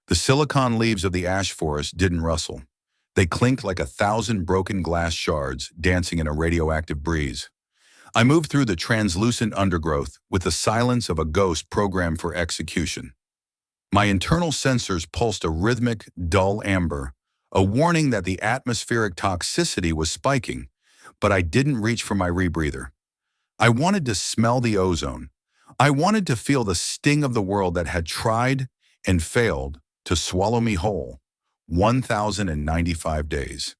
The silicon leaves of the ash forest didn't rustle. They clinked like 1,000 broken glass shards dancing in a radioactive breeze. I moved through the translucent undergrowth with the silence of a ghost programmed for execution. My internal sensors pulsed a rhythmic, dull amber, a warning that the atmospheric toxicity was spiking, but I didn't reach for my rebreather. I wanted to smell the ozone. I wanted to feel the sting of the world that had tried and failed to swallow me whole. 1,095 days.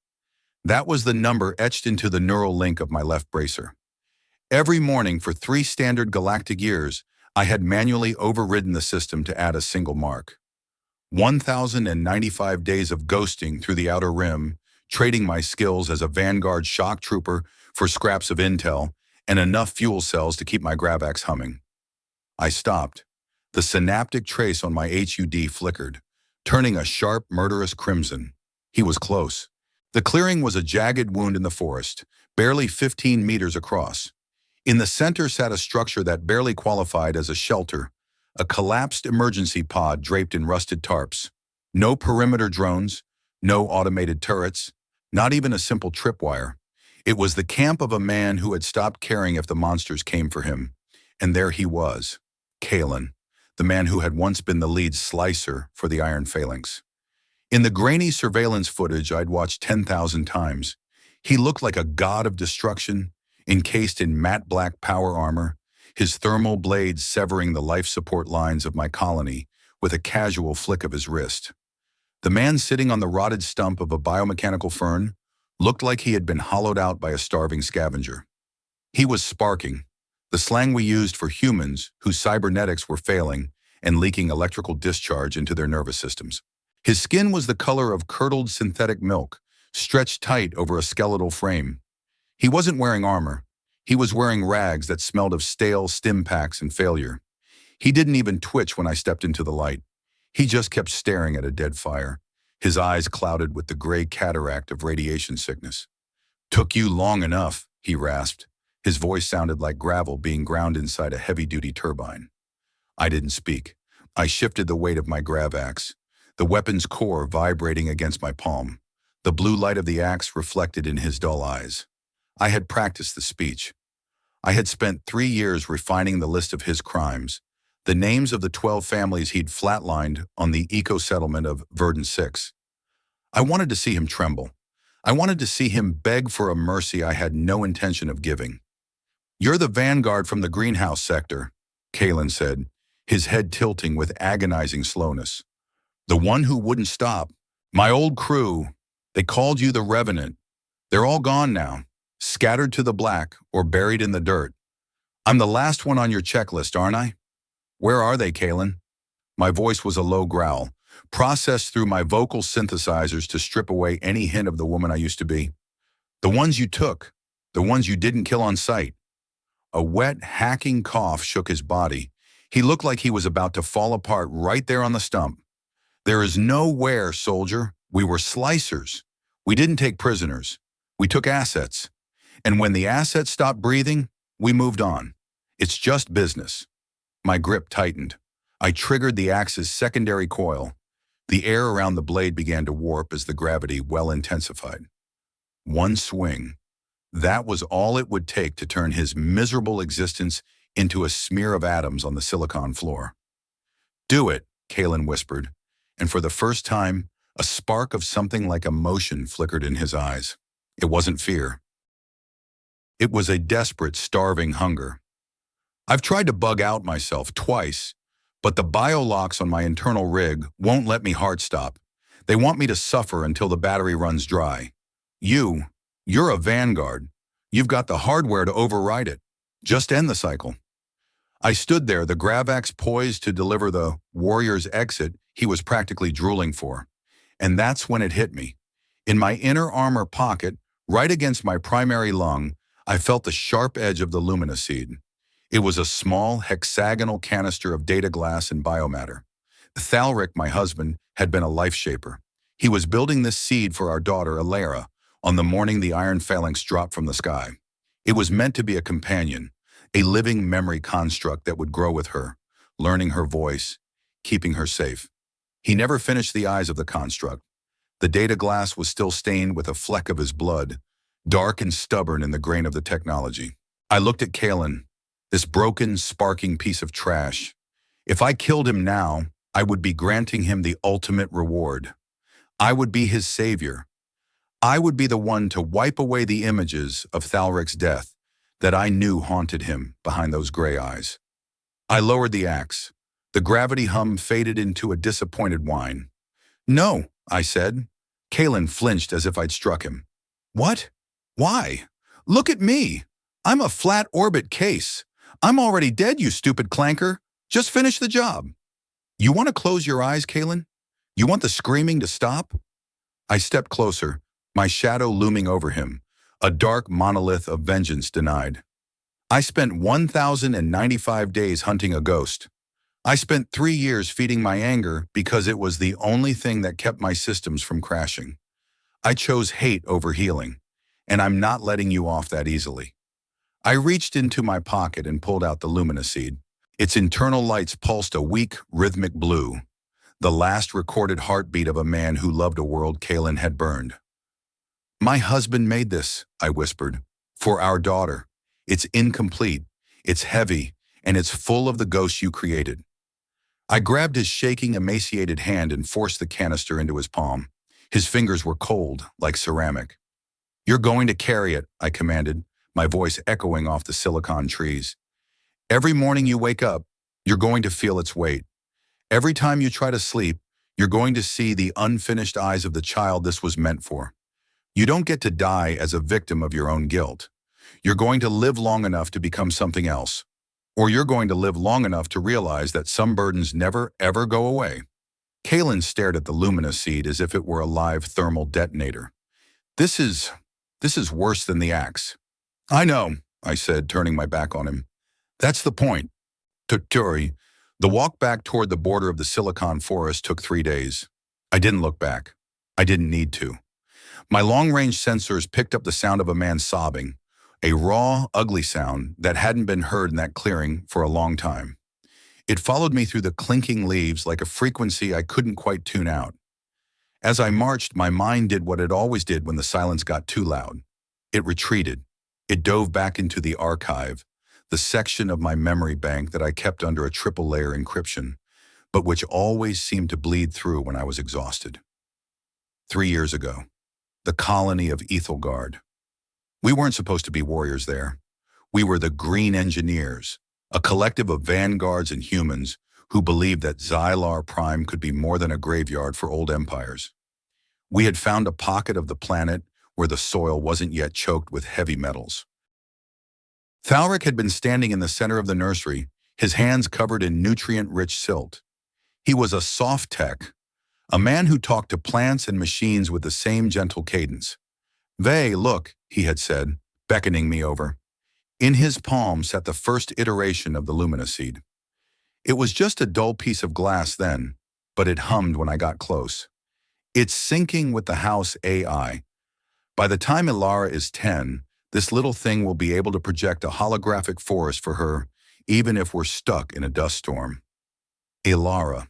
That was the number etched into the neural link of my left bracer. Every morning for 3 standard galactic years, I had manually overridden the system to add a single mark. 1,095 days of ghosting through the outer rim, trading my skills as a Vanguard shock trooper for scraps of intel and enough fuel cells to keep my Gravax humming. I stopped. The synaptic trace on my HUD flickered, turning a sharp, murderous crimson. He was close. The clearing was a jagged wound in the forest, barely 15 meters across. In the center sat a structure that barely qualified as a shelter, a collapsed emergency pod draped in rusted tarps. No perimeter drones, no automated turrets, not even a simple tripwire. It was the camp of a man who had stopped caring if the monsters came for him. And there he was, Kalen, the man who had once been the lead slicer for the Iron Phalanx. In the grainy surveillance footage I'd watched 10,000 times, he looked like a god of destruction, encased in matte black power armor, his thermal blades severing the life support lines of my colony with a casual flick of his wrist. The man sitting on the rotted stump of a biomechanical fern looked like he had been hollowed out by a starving scavenger. He was sparking, the slang we used for humans whose cybernetics were failing and leaking electrical discharge into their nervous systems. His skin was the color of curdled synthetic milk, stretched tight over a skeletal frame. He wasn't wearing armor. He was wearing rags that smelled of stale stim packs and failure. He didn't even twitch when I stepped into the light. He just kept staring at a dead fire, his eyes clouded with the gray cataract of radiation sickness. "Took you long enough," he rasped. His voice sounded like gravel being ground inside a heavy-duty turbine. I didn't speak. I shifted the weight of my Gravax, the weapon's core vibrating against my palm, the blue light of the axe reflected in his dull eyes. I had practiced the speech. I had spent 3 years refining the list of his crimes, the names of the 12 families he'd flatlined on the eco-settlement of Verdant 6. I wanted to see him tremble. I wanted to see him beg for a mercy I had no intention of giving. "You're the Vanguard from the greenhouse sector," Kalen said, his head tilting with agonizing slowness. "The one who wouldn't stop. My old crew, they called you the Revenant. They're all gone now, scattered to the black or buried in the dirt. I'm the last one on your checklist, aren't I? Where are they, Kalen?" My voice was a low growl, processed through my vocal synthesizers to strip away any hint of the woman I used to be. "The ones you took, the ones you didn't kill on sight." A wet, hacking cough shook his body. He looked like he was about to fall apart right there on the stump. "There is no where, soldier. We were slicers. We didn't take prisoners. We took assets. And when the assets stopped breathing, we moved on. It's just business." My grip tightened. I triggered the axe's secondary coil. The air around the blade began to warp as the gravity well intensified. One swing. That was all it would take to turn his miserable existence into a smear of atoms on the silicon floor. "Do it," Kalen whispered, and for the first time, a spark of something like emotion flickered in his eyes. It wasn't fear. It was a desperate, starving hunger. I've tried to bug out myself twice, but the biolocks on my internal rig won't let me hard stop. They want me to suffer until the battery runs dry. You're a Vanguard. You've got the hardware to override it. Just end the cycle. I stood there, the Gravax poised to deliver the warrior's exit he was practically drooling for. And that's when it hit me. In my inner armor pocket, right against my primary lung, I felt the sharp edge of the luminoseed. It was a small, hexagonal canister of data glass and biomatter. Thalric, my husband, had been a life shaper. He was building this seed for our daughter, Vaelora, on the morning the Iron Phalanx dropped from the sky. It was meant to be a companion, a living memory construct that would grow with her, learning her voice, keeping her safe. He never finished the eyes of the construct. The data glass was still stained with a fleck of his blood, dark and stubborn in the grain of the technology. I looked at Kalen, this broken, sparking piece of trash. If I killed him now, I would be granting him the ultimate reward. I would be his savior. I would be the one to wipe away the images of Thalric's death that I knew haunted him behind those gray eyes. I lowered the axe. The gravity hum faded into a disappointed whine. "No," I said. Kalen flinched as if I'd struck him. "What? Why? Look at me. I'm a flat orbit case. I'm already dead, you stupid clanker. Just finish the job." "You want to close your eyes, Kalen? You want the screaming to stop?" I stepped closer, my shadow looming over him, a dark monolith of vengeance denied. I spent 1,095 days hunting a ghost. I spent 3 years feeding my anger because it was the only thing that kept my systems from crashing. I chose hate over healing, and I'm not letting you off that easily. I reached into my pocket and pulled out the Lumina seed. Its internal lights pulsed a weak, rhythmic blue, the last recorded heartbeat of a man who loved a world Kalen had burned. "My husband made this," I whispered, "for our daughter. It's incomplete, it's heavy, and it's full of the ghosts you created." I grabbed his shaking, emaciated hand and forced the canister into his palm. His fingers were cold, like ceramic. "You're going to carry it," I commanded, my voice echoing off the silicon trees. "Every morning you wake up, you're going to feel its weight. Every time you try to sleep, you're going to see the unfinished eyes of the child this was meant for. You don't get to die as a victim of your own guilt. You're going to live long enough to become something else. Or you're going to live long enough to realize that some burdens never, ever go away." Kalen stared at the Lumina seed as if it were a live thermal detonator. This is worse than the axe." "I know," I said, turning my back on him. "That's the point." Turi. The walk back toward the border of the Silicon Forest took 3 days. I didn't look back. I didn't need to. My long-range sensors picked up the sound of a man sobbing, a raw, ugly sound that hadn't been heard in that clearing for a long time. It followed me through the clinking leaves like a frequency I couldn't quite tune out. As I marched, my mind did what it always did when the silence got too loud. It retreated. It dove back into the archive, the section of my memory bank that I kept under a triple-layer encryption, but which always seemed to bleed through when I was exhausted. 3 years ago, the colony of Ethelgard. We weren't supposed to be warriors there. We were the Green Engineers, a collective of vanguards and humans who believed that Xylar Prime could be more than a graveyard for old empires. We had found a pocket of the planet where the soil wasn't yet choked with heavy metals. Thalric had been standing in the center of the nursery, his hands covered in nutrient-rich silt. He was a soft tech, a man who talked to plants and machines with the same gentle cadence. Look," he had said, beckoning me over. In his palm sat the first iteration of the Lumina seed. It was just a dull piece of glass then, but it hummed when I got close. "It's syncing with the house AI. By the time Ilara is 10, this little thing will be able to project a holographic forest for her, even if we're stuck in a dust storm." Ilara.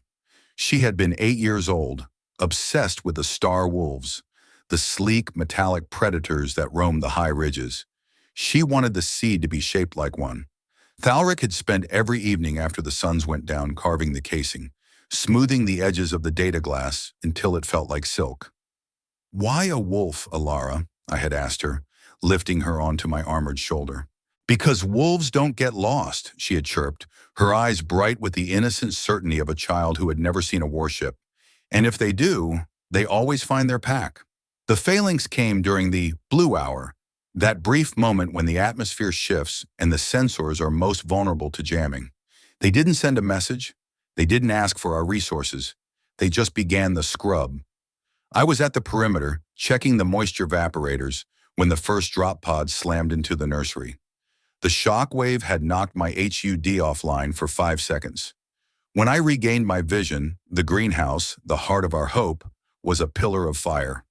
She had been 8 years old, obsessed with the star wolves, the sleek, metallic predators that roamed the high ridges. She wanted the seed to be shaped like one. Thalric had spent every evening after the suns went down carving the casing, smoothing the edges of the data glass until it felt like silk. "Why a wolf, Ilara?" I had asked her, lifting her onto my armored shoulder. "Because wolves don't get lost," she had chirped, her eyes bright with the innocent certainty of a child who had never seen a warship. "And if they do, they always find their pack." The phalanx came during the blue hour, that brief moment when the atmosphere shifts and the sensors are most vulnerable to jamming. They didn't send a message. They didn't ask for our resources. They just began the scrub. I was at the perimeter, checking the moisture evaporators, when the first drop pod slammed into the nursery. The shock wave had knocked my HUD offline for 5 seconds. When I regained my vision, the greenhouse, the heart of our hope, was a pillar of fire.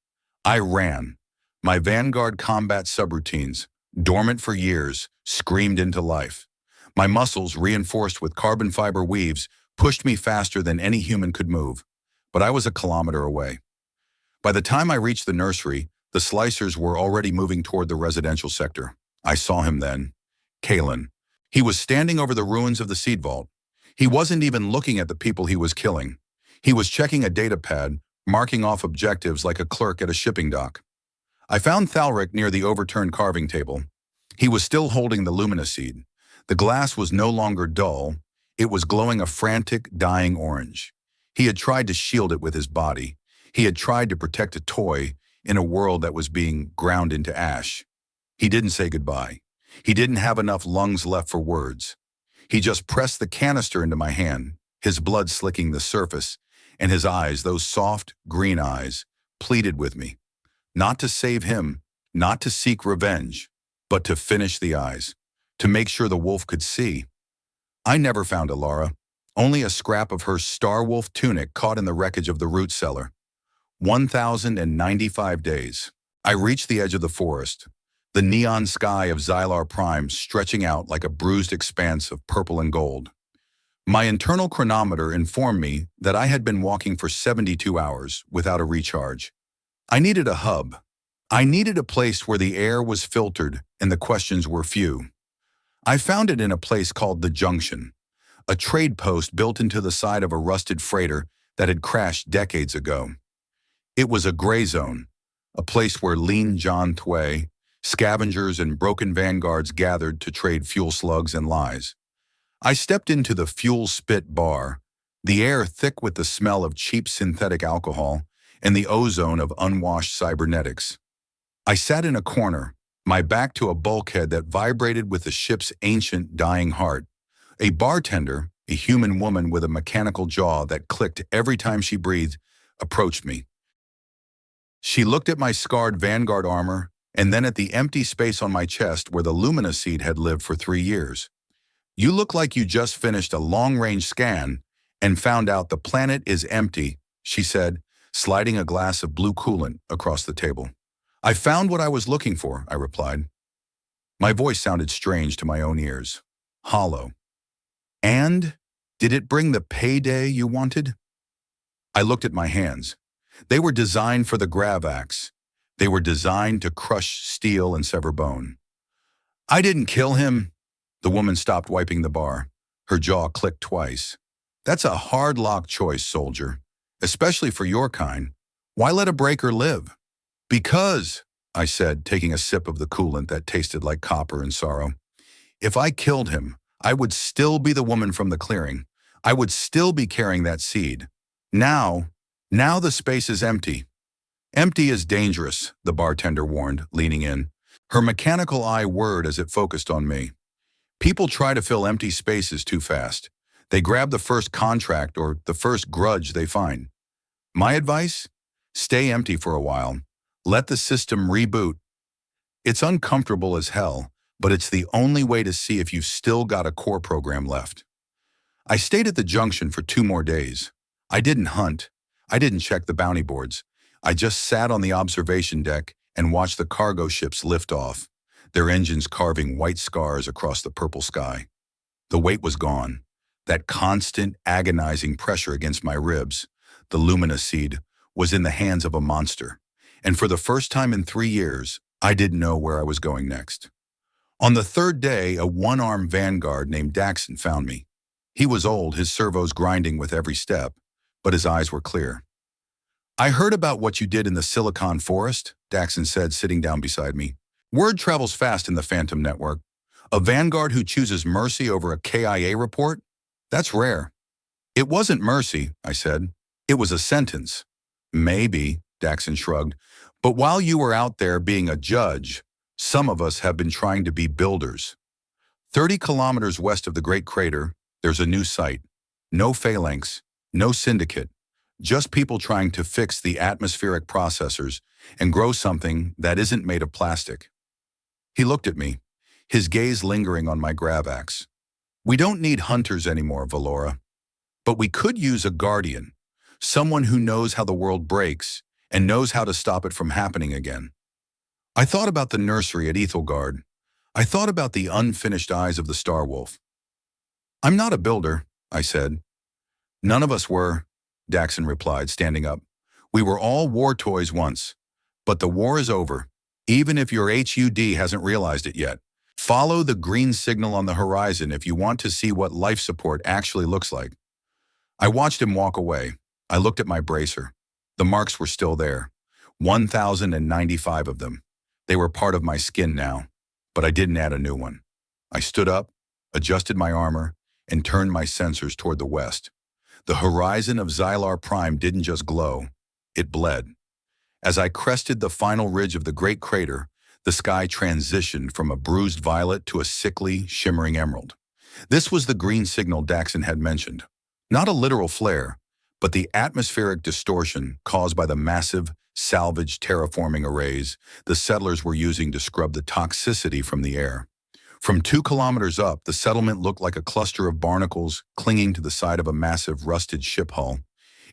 I ran. My Vanguard combat subroutines, dormant for years, screamed into life. My muscles, reinforced with carbon fiber weaves, pushed me faster than any human could move. but I was a kilometer away. By the time I reached the nursery, the slicers were already moving toward the residential sector. I saw him then. Kalen. He was standing over the ruins of the seed vault. He wasn't even looking at the people he was killing. He was checking a data pad, marking off objectives like a clerk at a shipping dock. I found Thalric near the overturned carving table. He was still holding the luminoseed. The glass was no longer dull. It was glowing a frantic, dying orange. He had tried to shield it with his body. He had tried to protect a toy in a world that was being ground into ash. He didn't say goodbye. He didn't have enough lungs left for words. He just pressed the canister into my hand, his blood slicking the surface, and his eyes, those soft, green eyes, pleaded with me. Not to save him, not to seek revenge, but to finish the eyes, to make sure the wolf could see. I never found Vaelora, only a scrap of her star wolf tunic caught in the wreckage of the root cellar. 1,095 days. I reached the edge of the forest, the neon sky of Xylar Prime stretching out like a bruised expanse of purple and gold. My internal chronometer informed me that I had been walking for 72 hours without a recharge. I needed a hub. I needed a place where the air was filtered and the questions were few. I found it in a place called the Junction, a trade post built into the side of a rusted freighter that had crashed decades ago. It was a gray zone, a place where lean John Thway, scavengers and broken vanguards gathered to trade fuel slugs and lies. I stepped into the fuel spit bar, the air thick with the smell of cheap synthetic alcohol and the ozone of unwashed cybernetics. I sat in a corner, my back to a bulkhead that vibrated with the ship's ancient dying heart. A bartender, a human woman with a mechanical jaw that clicked every time she breathed, approached me. She looked at my scarred Vanguard armor and then at the empty space on my chest where the luminoseed had lived for 3 years. "You look like you just finished a long-range scan and found out the planet is empty," she said, sliding a glass of blue coolant across the table. "I found what I was looking for," I replied. My voice sounded strange to my own ears, hollow. "And did it bring the payday you wanted?" I looked at my hands. They were designed for the grav axe. They were designed to crush steel and sever bone. "I didn't kill him." The woman stopped wiping the bar. Her jaw clicked twice. "That's a hard lock choice, soldier. Especially for your kind. Why let a breaker live?" "Because," I said, taking a sip of the coolant that tasted like copper and sorrow, "if I killed him, I would still be the woman from the clearing. I would still be carrying that seed. Now the space is empty." "Empty is dangerous," the bartender warned, leaning in. Her mechanical eye whirred as it focused on me. "People try to fill empty spaces too fast. They grab the first contract or the first grudge they find. My advice? Stay empty for a while. Let the system reboot. It's uncomfortable as hell, but it's the only way to see if you've still got a core program left." I stayed at the Junction for 2 more days. I didn't hunt. I didn't check the bounty boards. I just sat on the observation deck and watched the cargo ships lift off, their engines carving white scars across the purple sky. The weight was gone. That constant, agonizing pressure against my ribs, the luminoseed, was in the hands of a monster. And for the first time in 3 years, I didn't know where I was going next. On the 3rd day, a one-armed Vanguard named Daxon found me. He was old, his servos grinding with every step, but his eyes were clear. "I heard about what you did in the Silicon Forest," Daxon said, sitting down beside me. "Word travels fast in the Phantom Network. A Vanguard who chooses mercy over a KIA report? That's rare." "It wasn't mercy," I said. "It was a sentence." "Maybe," Daxon shrugged. "But while you were out there being a judge, some of us have been trying to be builders. 30 kilometers west of the Great Crater, there's a new site. No phalanx, no syndicate, just people trying to fix the atmospheric processors and grow something that isn't made of plastic." He looked at me, his gaze lingering on my grav axe. "We don't need hunters anymore, Vaelora. But we could use a guardian, someone who knows how the world breaks and knows how to stop it from happening again." I thought about the nursery at Ethelgard. I thought about the unfinished eyes of the Star Wolf. "I'm not a builder," I said. "None of us were. Daxon replied, standing up. We were all war toys once, but the war is over, even if your HUD hasn't realized it yet. Follow the green signal on the horizon if you want to see what life support actually looks like. I watched him walk away. I looked at my bracer. The marks were still there. 1,095 of them. They were part of my skin now, but I didn't add a new one. I stood up, adjusted my armor, and turned my sensors toward the west. The horizon of Xylar Prime didn't just glow, it bled. As I crested the final ridge of the great crater, the sky transitioned from a bruised violet to a sickly, shimmering emerald. This was the green signal Daxon had mentioned. Not a literal flare, but the atmospheric distortion caused by the massive, salvaged terraforming arrays the settlers were using to scrub the toxicity from the air. From 2 kilometers up, the settlement looked like a cluster of barnacles clinging to the side of a massive, rusted ship hull.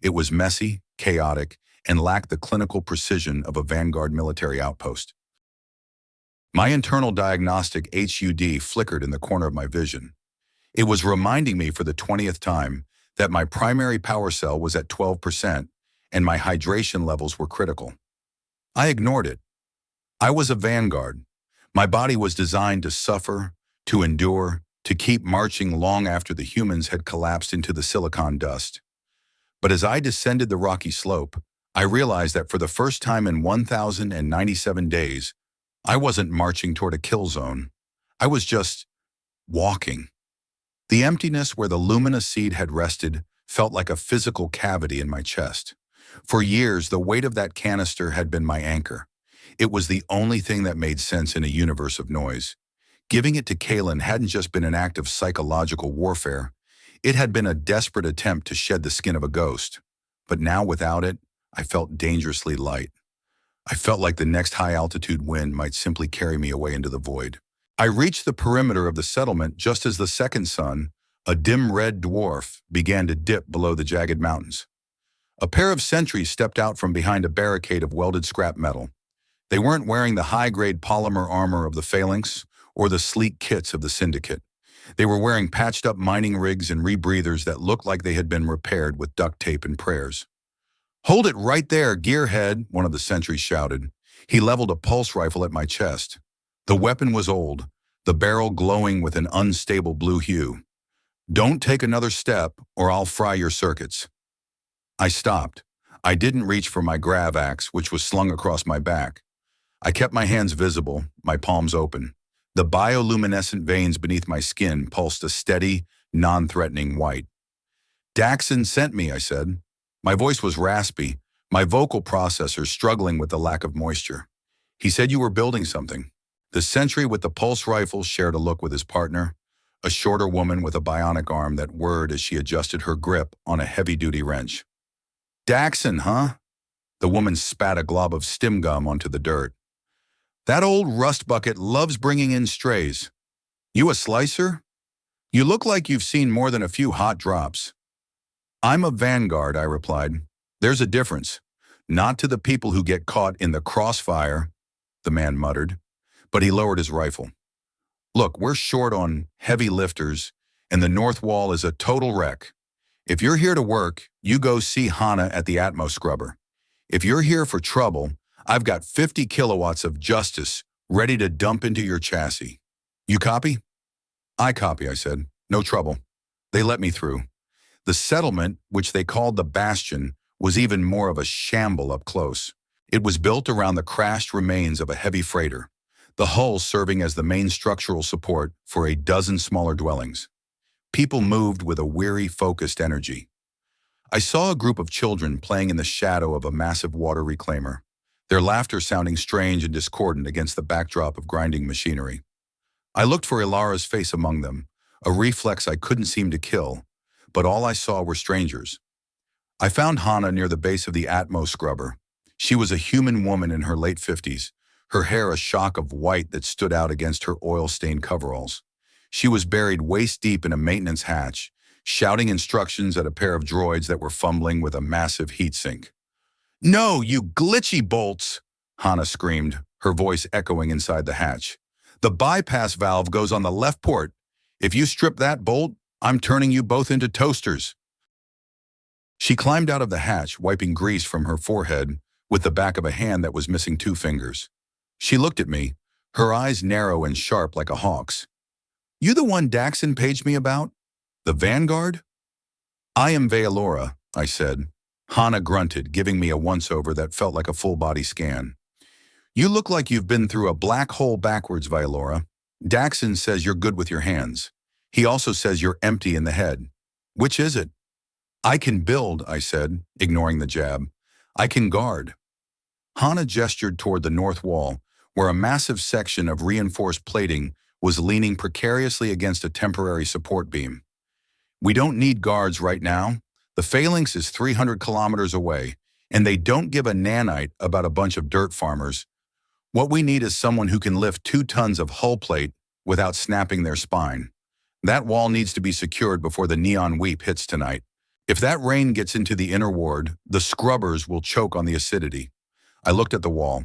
It was messy, chaotic, and lacked the clinical precision of a Vanguard military outpost. My internal diagnostic HUD flickered in the corner of my vision. It was reminding me for the 20th time that my primary power cell was at 12% and my hydration levels were critical. I ignored it. I was a Vanguard. My body was designed to suffer, to endure, to keep marching long after the humans had collapsed into the silicon dust. But as I descended the rocky slope, I realized that for the first time in 1,097 days, I wasn't marching toward a kill zone. I was just walking. The emptiness where the Lumina seed had rested felt like a physical cavity in my chest. For years, the weight of that canister had been my anchor. It was the only thing that made sense in a universe of noise. Giving it to Kalen hadn't just been an act of psychological warfare. It had been a desperate attempt to shed the skin of a ghost. But now, without it, I felt dangerously light. I felt like the next high-altitude wind might simply carry me away into the void. I reached the perimeter of the settlement just as the second sun, a dim red dwarf, began to dip below the jagged mountains. A pair of sentries stepped out from behind a barricade of welded scrap metal. They weren't wearing the high-grade polymer armor of the Phalanx or the sleek kits of the Syndicate. They were wearing patched-up mining rigs and rebreathers that looked like they had been repaired with duct tape and prayers. "Hold it right there, gearhead," one of the sentries shouted. He leveled a pulse rifle at my chest. The weapon was old, the barrel glowing with an unstable blue hue. "Don't take another step, or I'll fry your circuits." I stopped. I didn't reach for my grav axe, which was slung across my back. I kept my hands visible, my palms open. The bioluminescent veins beneath my skin pulsed a steady, non-threatening white. "Daxon sent me," I said. My voice was raspy, my vocal processors struggling with the lack of moisture. "He said you were building something." The sentry with the pulse rifle shared a look with his partner, a shorter woman with a bionic arm that whirred as she adjusted her grip on a heavy-duty wrench. "Daxon, huh?" The woman spat a glob of stim gum onto the dirt. "That old rust bucket loves bringing in strays. You a slicer? You look like you've seen more than a few hot drops." "I'm a Vanguard," I replied. "There's a difference. Not to the people who get caught in the crossfire," the man muttered, but he lowered his rifle. "Look, we're short on heavy lifters, and the north wall is a total wreck. If you're here to work, you go see Hana at the Atmos scrubber. If you're here for trouble, I've got 50 kilowatts of justice ready to dump into your chassis. You copy?" "I copy," I said. "No trouble." They let me through. The settlement, which they called the Bastion, was even more of a shamble up close. It was built around the crashed remains of a heavy freighter, the hull serving as the main structural support for a dozen smaller dwellings. People moved with a weary, focused energy. I saw a group of children playing in the shadow of a massive water reclaimer, their laughter sounding strange and discordant against the backdrop of grinding machinery. I looked for Ilara's face among them, a reflex I couldn't seem to kill, but all I saw were strangers. I found Hana near the base of the Atmos scrubber. She was a human woman in her late 50s, her hair a shock of white that stood out against her oil-stained coveralls. She was buried waist-deep in a maintenance hatch, shouting instructions at a pair of droids that were fumbling with a massive heatsink. "No, you glitchy bolts!" Hana screamed, her voice echoing inside the hatch. "The bypass valve goes on the left port. If you strip that bolt, I'm turning you both into toasters." She climbed out of the hatch, wiping grease from her forehead with the back of a hand that was missing two fingers. She looked at me, her eyes narrow and sharp like a hawk's. "You the one Daxon paged me about? The Vanguard?" "I am Vaelora," I said. Hana grunted, giving me a once-over that felt like a full-body scan. "You look like you've been through a black hole backwards, Vaelora. Daxon says you're good with your hands. He also says you're empty in the head. Which is it?" "I can build," I said, ignoring the jab. "I can guard." Hana gestured toward the north wall, where a massive section of reinforced plating was leaning precariously against a temporary support beam. "We don't need guards right now. The phalanx is 300 kilometers away, and they don't give a nanite about a bunch of dirt farmers. What we need is someone who can lift 2 tons of hull plate without snapping their spine. That wall needs to be secured before the neon weep hits tonight. If that rain gets into the inner ward, the scrubbers will choke on the acidity." I looked at the wall.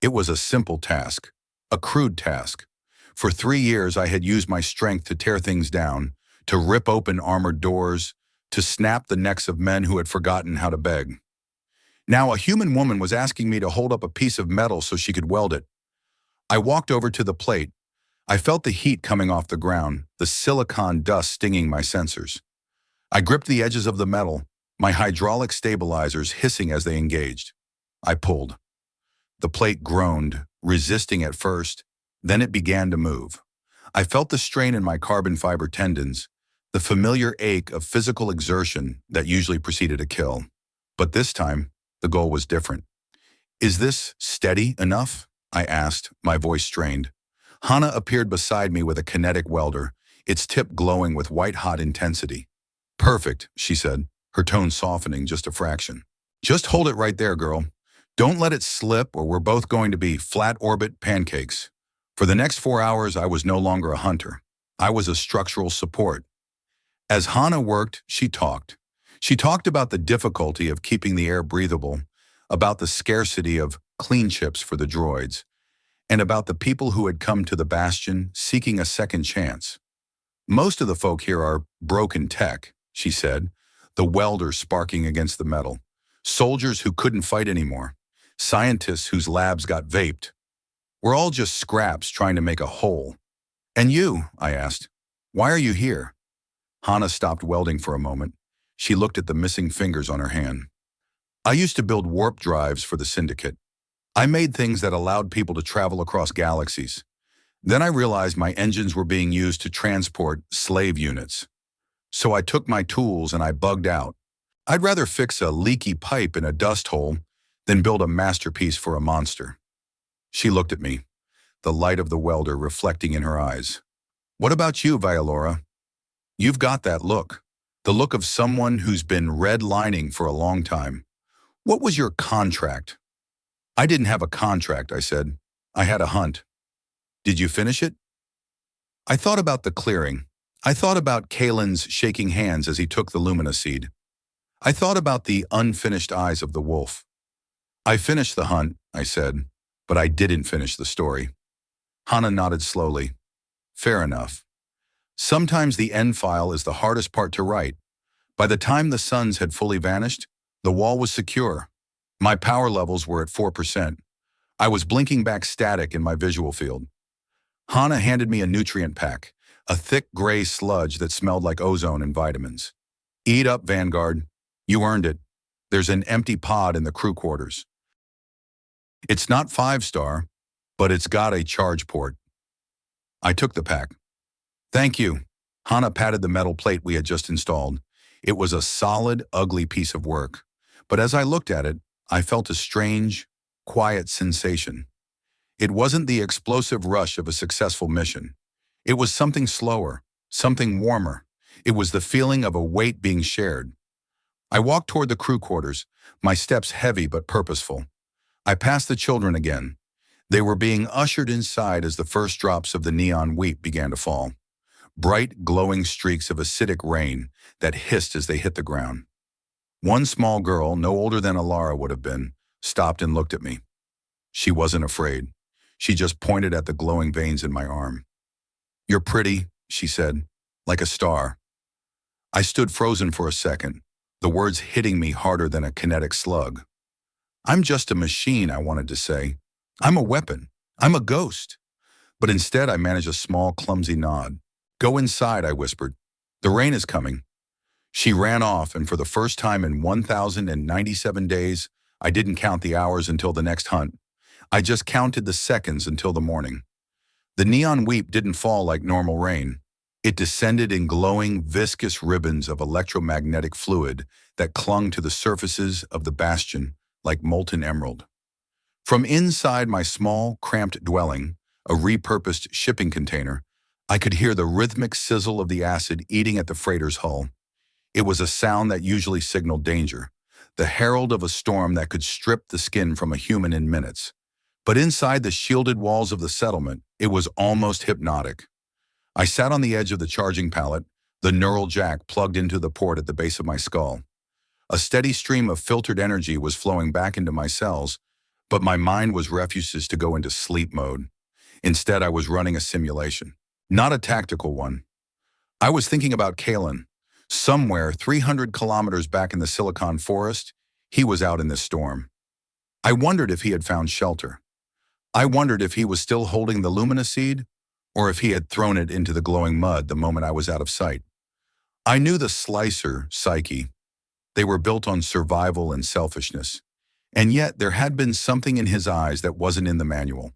It was a simple task, a crude task. For 3 years, I had used my strength to tear things down, to rip open armored doors, to snap the necks of men who had forgotten how to beg. Now a human woman was asking me to hold up a piece of metal so she could weld it. I walked over to the plate. I felt the heat coming off the ground, the silicon dust stinging my sensors. I gripped the edges of the metal, my hydraulic stabilizers hissing as they engaged. I pulled. The plate groaned, resisting at first, then it began to move. I felt the strain in my carbon fiber tendons, the familiar ache of physical exertion that usually preceded a kill. But this time, the goal was different. "Is this steady enough?" I asked, my voice strained. Hana appeared beside me with a kinetic welder, its tip glowing with white-hot intensity. "Perfect," she said, her tone softening just a fraction. "Just hold it right there, girl. Don't let it slip or we're both going to be flat-orbit pancakes." For the next 4 hours, I was no longer a hunter. I was a structural support. As Hana worked, she talked. She talked about the difficulty of keeping the air breathable, about the scarcity of clean chips for the droids, and about the people who had come to the Bastion seeking a second chance. "Most of the folk here are broken tech," she said, the welder sparking against the metal. "Soldiers who couldn't fight anymore. Scientists whose labs got vaped. We're all just scraps trying to make a whole." "And you?" I asked. "Why are you here?" Hana stopped welding for a moment. She looked at the missing fingers on her hand. "I used to build warp drives for the Syndicate. I made things that allowed people to travel across galaxies. Then I realized my engines were being used to transport slave units. So I took my tools and I bugged out. I'd rather fix a leaky pipe in a dust hole than build a masterpiece for a monster." She looked at me, the light of the welder reflecting in her eyes. "What about you, Vaelora? You've got that look, the look of someone who's been redlining for a long time. What was your contract?" "I didn't have a contract," I said. "I had a hunt." "Did you finish it?" I thought about the clearing. I thought about Kalen's shaking hands as he took the Lumina seed. I thought about the unfinished eyes of the wolf. "I finished the hunt," I said, "but I didn't finish the story." Hana nodded slowly. "Fair enough. Sometimes the end file is the hardest part to write. By the time the suns had fully vanished, the wall was secure. My power levels were at 4%. I was blinking back static in my visual field. Hana handed me a nutrient pack, a thick gray sludge that smelled like ozone and vitamins. "Eat up, Vanguard. You earned it. There's an empty pod in the crew quarters. It's not 5-star, but it's got a charge port." I took the pack. "Thank you." Hana patted the metal plate we had just installed. It was a solid, ugly piece of work. But as I looked at it, I felt a strange, quiet sensation. It wasn't the explosive rush of a successful mission. It was something slower, something warmer. It was the feeling of a weight being shared. I walked toward the crew quarters, my steps heavy but purposeful. I passed the children again. They were being ushered inside as the first drops of the neon weep began to fall. Bright, glowing streaks of acidic rain that hissed as they hit the ground. One small girl, no older than Alara would have been, stopped and looked at me. She wasn't afraid. She just pointed at the glowing veins in my arm. "You're pretty," she said, "like a star." I stood frozen for a second, the words hitting me harder than a kinetic slug. I'm just a machine, I wanted to say. I'm a weapon. I'm a ghost. But instead, I managed a small, clumsy nod. Go inside, I whispered. The rain is coming. She ran off, and for the first time in 1,097 days, I didn't count the hours until the next hunt. I just counted the seconds until the morning. The neon weep didn't fall like normal rain. It descended in glowing, viscous ribbons of electromagnetic fluid that clung to the surfaces of the bastion like molten emerald. From inside my small, cramped dwelling, a repurposed shipping container, I could hear the rhythmic sizzle of the acid eating at the freighter's hull. It was a sound that usually signaled danger, the herald of a storm that could strip the skin from a human in minutes. But inside the shielded walls of the settlement, it was almost hypnotic. I sat on the edge of the charging pallet, the neural jack plugged into the port at the base of my skull. A steady stream of filtered energy was flowing back into my cells, but my mind was refuses to go into sleep mode. Instead, I was running a simulation, not a tactical one. I was thinking about Kalen. Somewhere 300 kilometers back in the Silicon Forest, he was out in this storm. I wondered if he had found shelter. I wondered if he was still holding the Lumina seed, or if he had thrown it into the glowing mud the moment I was out of sight. I knew the slicer psyche. They were built on survival and selfishness. And yet there had been something in his eyes that wasn't in the manual,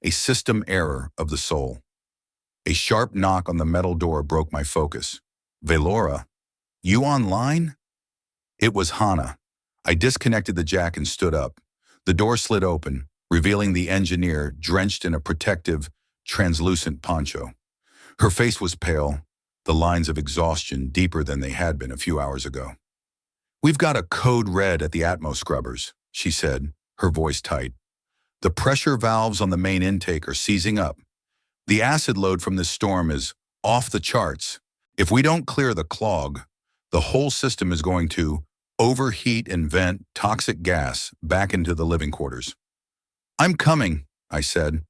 a system error of the soul. A sharp knock on the metal door broke my focus. Vaelora, you online? It was Hana. I disconnected the jack and stood up. The door slid open, revealing the engineer drenched in a protective, translucent poncho. Her face was pale, the lines of exhaustion deeper than they had been a few hours ago. We've got a code red at the Atmos scrubbers, she said, her voice tight. The pressure valves on the main intake are seizing up. The acid load from this storm is off the charts. If we don't clear the clog, the whole system is going to overheat and vent toxic gas back into the living quarters. I'm coming, I said.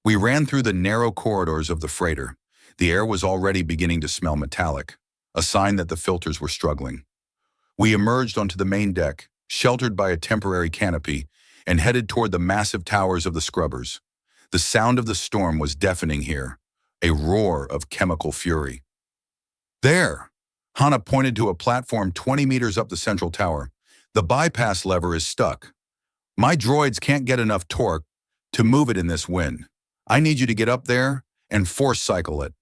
We ran through the narrow corridors of the freighter. The air was already beginning to smell metallic, a sign that the filters were struggling. We emerged onto the main deck, sheltered by a temporary canopy, and headed toward the massive towers of the scrubbers. The sound of the storm was deafening here, a roar of chemical fury. There! Hana pointed to a platform 20 meters up the central tower. The bypass lever is stuck. My droids can't get enough torque to move it in this wind. I need you to get up there and force cycle it.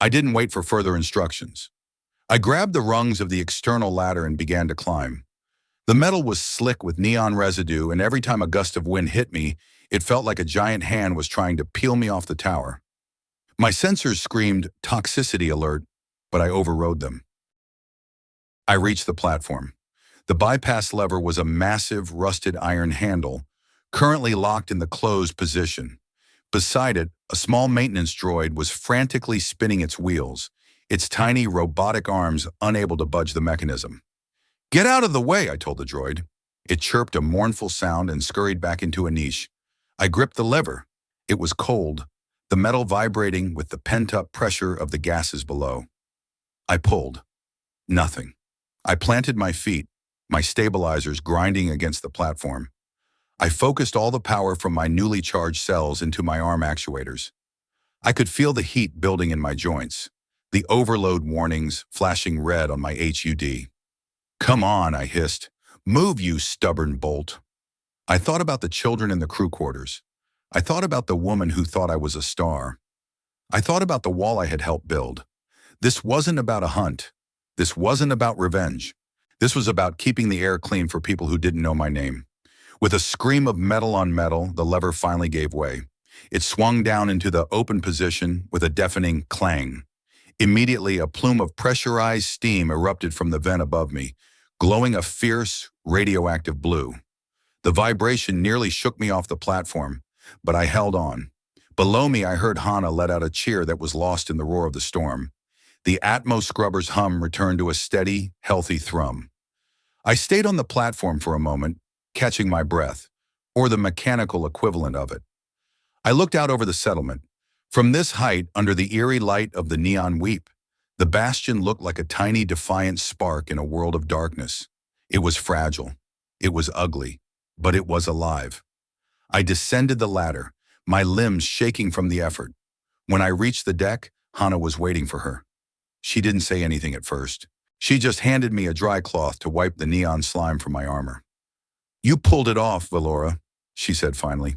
I didn't wait for further instructions. I grabbed the rungs of the external ladder and began to climb. The metal was slick with neon residue, and every time a gust of wind hit me, it felt like a giant hand was trying to peel me off the tower. My sensors screamed toxicity alert, but I overrode them. I reached the platform. The bypass lever was a massive rusted iron handle, currently locked in the closed position. Beside it, a small maintenance droid was frantically spinning its wheels, its tiny robotic arms unable to budge the mechanism. Get out of the way, I told the droid. It chirped a mournful sound and scurried back into a niche. I gripped the lever. It was cold, the metal vibrating with the pent-up pressure of the gases below. I pulled. Nothing. I planted my feet, my stabilizers grinding against the platform. I focused all the power from my newly charged cells into my arm actuators. I could feel the heat building in my joints, the overload warnings flashing red on my HUD. Come on, I hissed. Move, you stubborn bolt. I thought about the children in the crew quarters. I thought about the woman who thought I was a star. I thought about the wall I had helped build. This wasn't about a hunt. This wasn't about revenge. This was about keeping the air clean for people who didn't know my name. With a scream of metal on metal, the lever finally gave way. It swung down into the open position with a deafening clang. Immediately, a plume of pressurized steam erupted from the vent above me, glowing a fierce, radioactive blue. The vibration nearly shook me off the platform, but I held on. Below me, I heard Hana let out a cheer that was lost in the roar of the storm. The Atmos scrubber's hum returned to a steady, healthy thrum. I stayed on the platform for a moment, catching my breath, or the mechanical equivalent of it. I looked out over the settlement. From this height, under the eerie light of the neon weep, The bastion looked like a tiny defiant spark in a world of darkness. It was fragile. It was ugly. But it was alive. I descended the ladder, my limbs shaking from the effort. When I reached the deck, Hana was waiting for her. She didn't say anything at first. She just handed me a dry cloth to wipe the neon slime from my armor. "You pulled it off, Vaelora," she said finally.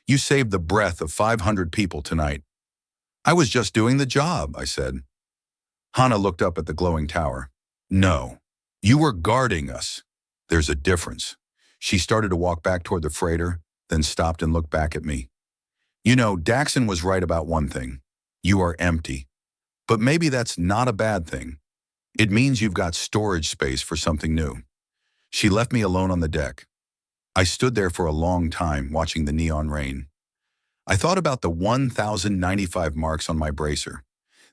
"You saved the breath of 500 people tonight." "I was just doing the job," I said. Hana looked up at the glowing tower. "No, you were guarding us. There's a difference." She started to walk back toward the freighter, then stopped and looked back at me. "You know, Daxon was right about one thing. You are empty. But maybe that's not a bad thing. It means you've got storage space for something new." She left me alone on the deck. I stood there for a long time, watching the neon rain. I thought about the 1,095 marks on my bracer.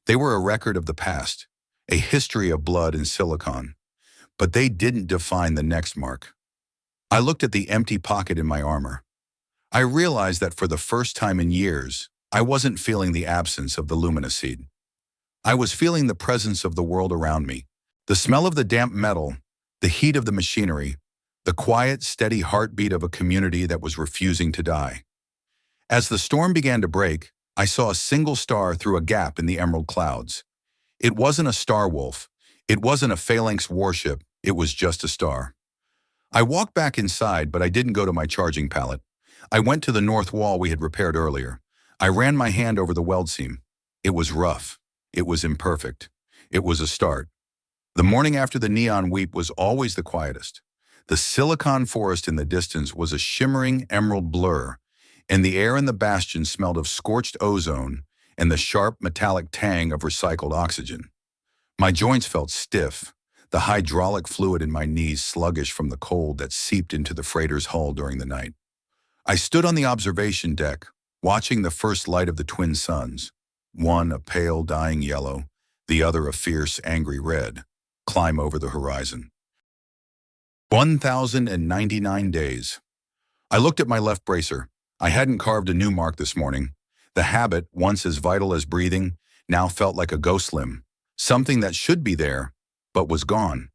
They were a record of the past, a history of blood and silicon. But they didn't define the next mark. I looked at the empty pocket in my armor. I realized that for the first time in years, I wasn't feeling the absence of the luminoseed. I was feeling the presence of the world around me, the smell of the damp metal, the heat of the machinery, the quiet, steady heartbeat of a community that was refusing to die. As the storm began to break, I saw a single star through a gap in the emerald clouds. It wasn't a star wolf. It wasn't a phalanx warship. It was just a star. I walked back inside, but I didn't go to my charging pallet. I went to the north wall we had repaired earlier. I ran my hand over the weld seam. It was rough. It was imperfect. It was a start. The morning after the neon weep was always the quietest. The silicon forest in the distance was a shimmering emerald blur, and the air in the bastion smelled of scorched ozone and the sharp metallic tang of recycled oxygen. My joints felt stiff, the hydraulic fluid in my knees sluggish from the cold that seeped into the freighter's hull during the night. I stood on the observation deck, watching the first light of the twin suns, one a pale, dying yellow, the other a fierce, angry red, climb over the horizon. 1,099 days. I looked at my left bracer. I hadn't carved a new mark this morning. The habit, once as vital as breathing, now felt like a ghost limb, something that should be there, but was gone.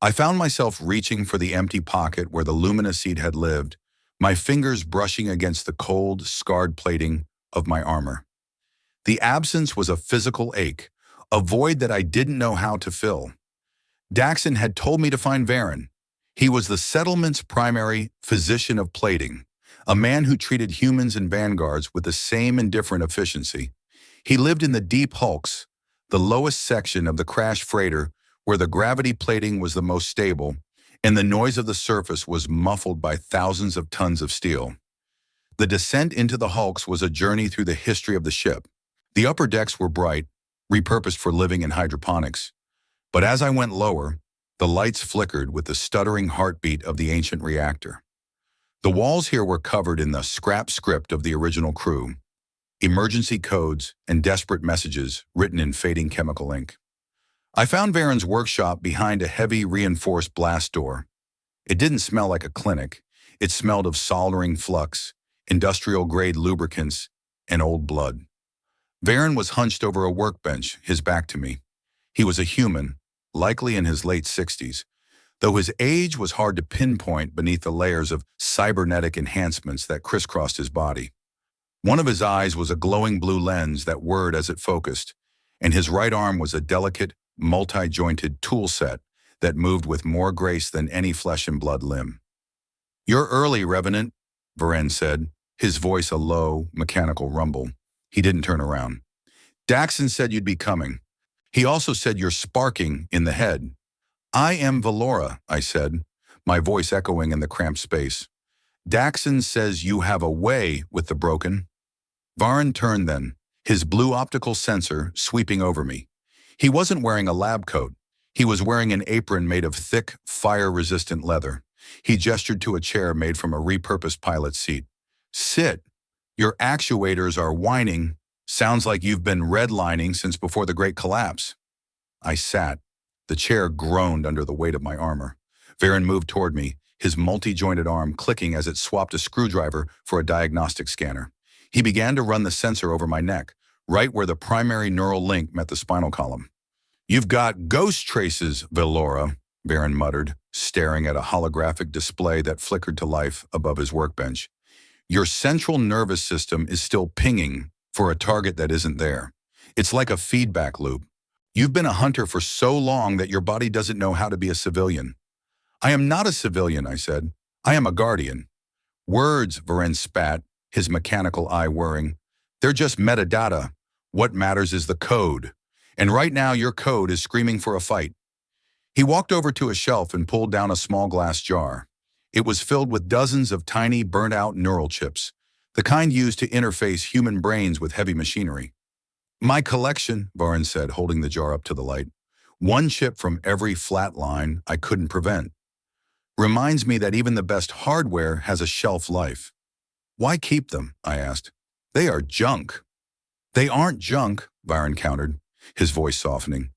I found myself reaching for the empty pocket where the luminoseed had lived, my fingers brushing against the cold, scarred plating of my armor. The absence was a physical ache, a void that I didn't know how to fill. Daxon had told me to find Varen. He was the settlement's primary physician of plating, a man who treated humans and vanguards with the same indifferent efficiency. He lived in the deep hulks, the lowest section of the crashed freighter where the gravity plating was the most stable, and the noise of the surface was muffled by thousands of tons of steel. The descent into the hulks was a journey through the history of the ship. The upper decks were bright, repurposed for living in hydroponics. But as I went lower, the lights flickered with the stuttering heartbeat of the ancient reactor. The walls here were covered in the scrap script of the original crew, emergency codes and desperate messages written in fading chemical ink. I found Varen's workshop behind a heavy reinforced blast door. It didn't smell like a clinic. It smelled of soldering flux, industrial-grade lubricants, and old blood. Varen was hunched over a workbench, his back to me. He was a human, likely in his late 60s, though his age was hard to pinpoint beneath the layers of cybernetic enhancements that crisscrossed his body. One of his eyes was a glowing blue lens that whirred as it focused, and his right arm was a delicate, multi-jointed tool set that moved with more grace than any flesh and blood limb. "You're early, Revenant," Varen said, his voice a low, mechanical rumble. He didn't turn around. "Daxon said you'd be coming. He also said you're sparking in the head." "I am Vaelora," I said, my voice echoing in the cramped space. "Daxon says you have a way with the broken." Varen turned then, his blue optical sensor sweeping over me. He wasn't wearing a lab coat. He was wearing an apron made of thick, fire-resistant leather. He gestured to a chair made from a repurposed pilot's seat. "Sit. Your actuators are whining. Sounds like you've been redlining since before the Great Collapse." I sat. The chair groaned under the weight of my armor. Varen moved toward me, his multi-jointed arm clicking as it swapped a screwdriver for a diagnostic scanner. He began to run the sensor over my neck, right where the primary neural link met the spinal column. You've got ghost traces, Vaelora, Baron muttered, staring at a holographic display that flickered to life above his workbench. Your central nervous system is still pinging for a target that isn't there. It's like a feedback loop. You've been a hunter for so long that your body doesn't know how to be a civilian. I am not a civilian, I said. I am a guardian. Words, Varen spat, his mechanical eye whirring. They're just metadata. What matters is the code. And right now your code is screaming for a fight. He walked over to a shelf and pulled down a small glass jar. It was filled with dozens of tiny, burnt-out neural chips, the kind used to interface human brains with heavy machinery. My collection, Varen said, holding the jar up to the light. One chip from every flat line I couldn't prevent. Reminds me that even the best hardware has a shelf life. Why keep them? I asked. They are junk. They aren't junk, Varen countered, his voice softening.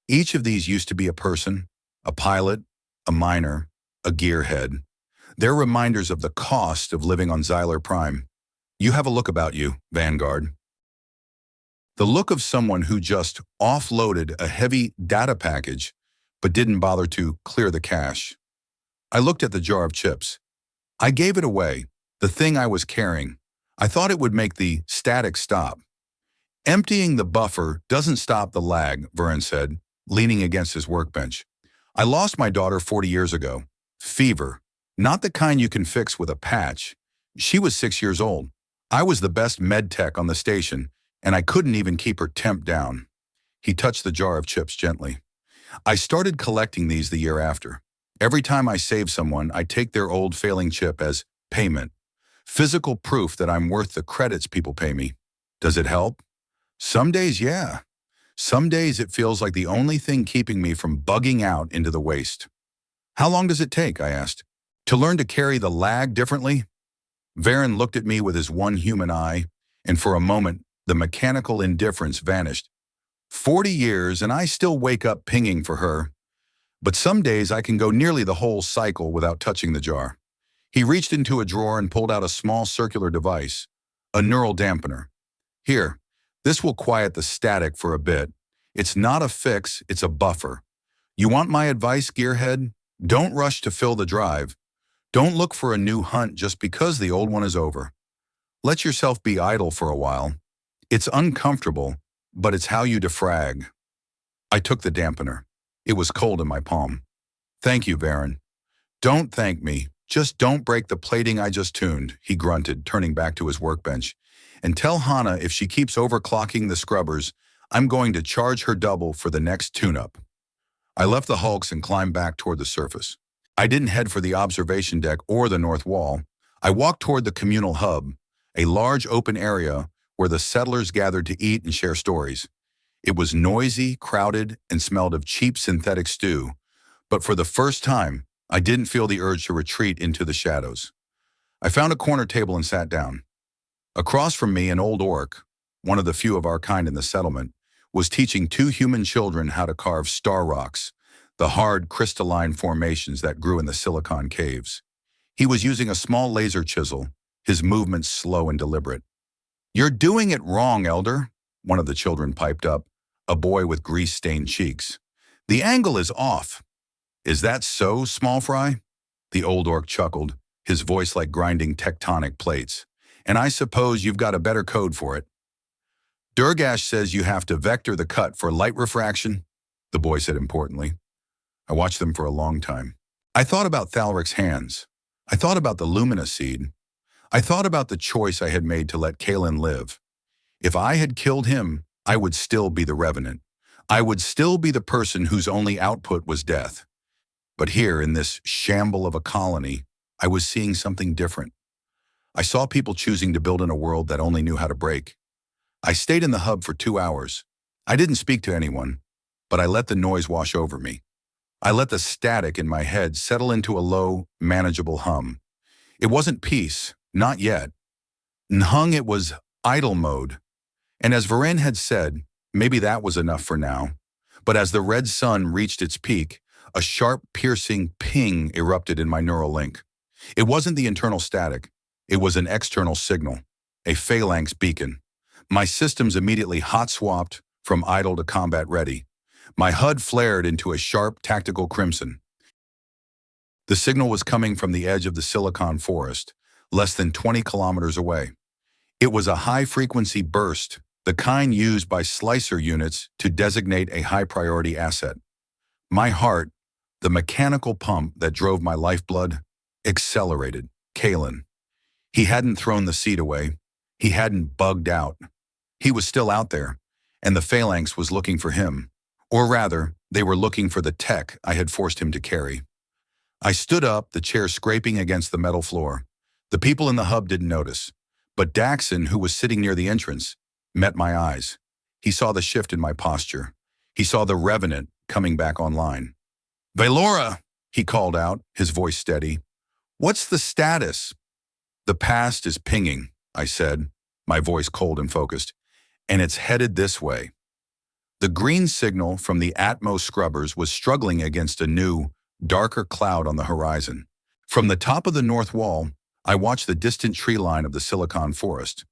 Each of these used to be a person, a pilot, a miner, a gearhead. They're reminders of the cost of living on Xylar Prime. You have a look about you, Vanguard. The look of someone who just offloaded a heavy data package but didn't bother to clear the cache. I looked at the jar of chips. I gave it away, the thing I was carrying. I thought it would make the static stop. Emptying the buffer doesn't stop the lag, Varen said, leaning against his workbench. I lost my daughter 40 years ago. Fever. Not the kind you can fix with a patch. She was 6 years old. I was the best med tech on the station, and I couldn't even keep her temp down. He touched the jar of chips gently. I started collecting these the year after. Every time I save someone, I take their old failing chip as payment. Physical proof that I'm worth the credits people pay me. Does it help? Some days, yeah. Some days it feels like the only thing keeping me from bugging out into the waste. How long does it take, I asked, to learn to carry the lag differently? Varen looked at me with his one human eye, and for a moment, the mechanical indifference vanished. 40 years and I still wake up pinging for her. But some days I can go nearly the whole cycle without touching the jar. He reached into a drawer and pulled out a small circular device, a neural dampener. Here, this will quiet the static for a bit. It's not a fix, it's a buffer. You want my advice, gearhead? Don't rush to fill the drive. Don't look for a new hunt just because the old one is over. Let yourself be idle for a while. It's uncomfortable, but it's how you defrag. I took the dampener. It was cold in my palm. Thank you, Varen. Don't thank me. Just don't break the plating I just tuned, he grunted, turning back to his workbench. And tell Hana if she keeps overclocking the scrubbers, I'm going to charge her double for the next tune-up. I left the hulks and climbed back toward the surface. I didn't head for the observation deck or the north wall. I walked toward the communal hub, a large open area where the settlers gathered to eat and share stories. It was noisy, crowded, and smelled of cheap synthetic stew, but for the first time, I didn't feel the urge to retreat into the shadows. I found a corner table and sat down. Across from me, an old orc, one of the few of our kind in the settlement, was teaching two human children how to carve star rocks, the hard crystalline formations that grew in the silicon caves. He was using a small laser chisel, his movements slow and deliberate. "You're doing it wrong, Elder," one of the children piped up, a boy with grease-stained cheeks. "The angle is off." "Is that so, small fry?" The old orc chuckled, his voice like grinding tectonic plates. "And I suppose you've got a better code for it." "Durgash says you have to vector the cut for light refraction," the boy said importantly. I watched them for a long time. I thought about Thalric's hands. I thought about the Lumina seed. I thought about the choice I had made to let Kalen live. If I had killed him, I would still be the Revenant. I would still be the person whose only output was death. But here, in this shamble of a colony, I was seeing something different. I saw people choosing to build in a world that only knew how to break. I stayed in the hub for 2 hours. I didn't speak to anyone, but I let the noise wash over me. I let the static in my head settle into a low, manageable hum. It wasn't peace, not yet. Nhung, it was idle mode. And as Varen had said, maybe that was enough for now. But as the red sun reached its peak, a sharp, piercing ping erupted in my neural link. It wasn't the internal static. It was an external signal, a phalanx beacon. My systems immediately hot-swapped from idle to combat ready. My HUD flared into a sharp, tactical crimson. The signal was coming from the edge of the silicon forest, less than 20 kilometers away. It was a high-frequency burst, the kind used by slicer units to designate a high-priority asset. My heart, the mechanical pump that drove my lifeblood, accelerated. Kalen. He hadn't thrown the seed away. He hadn't bugged out. He was still out there, and the phalanx was looking for him. Or rather, they were looking for the tech I had forced him to carry. I stood up, the chair scraping against the metal floor. The people in the hub didn't notice, but Daxon, who was sitting near the entrance, met my eyes. He saw the shift in my posture. He saw the Revenant coming back online. "Vaelora," he called out, his voice steady. "What's the status?" "The past is pinging," I said, my voice cold and focused, "and it's headed this way." The green signal from the Atmos scrubbers was struggling against a new, darker cloud on the horizon. From the top of the north wall, I watched the distant tree line of the silicon forest.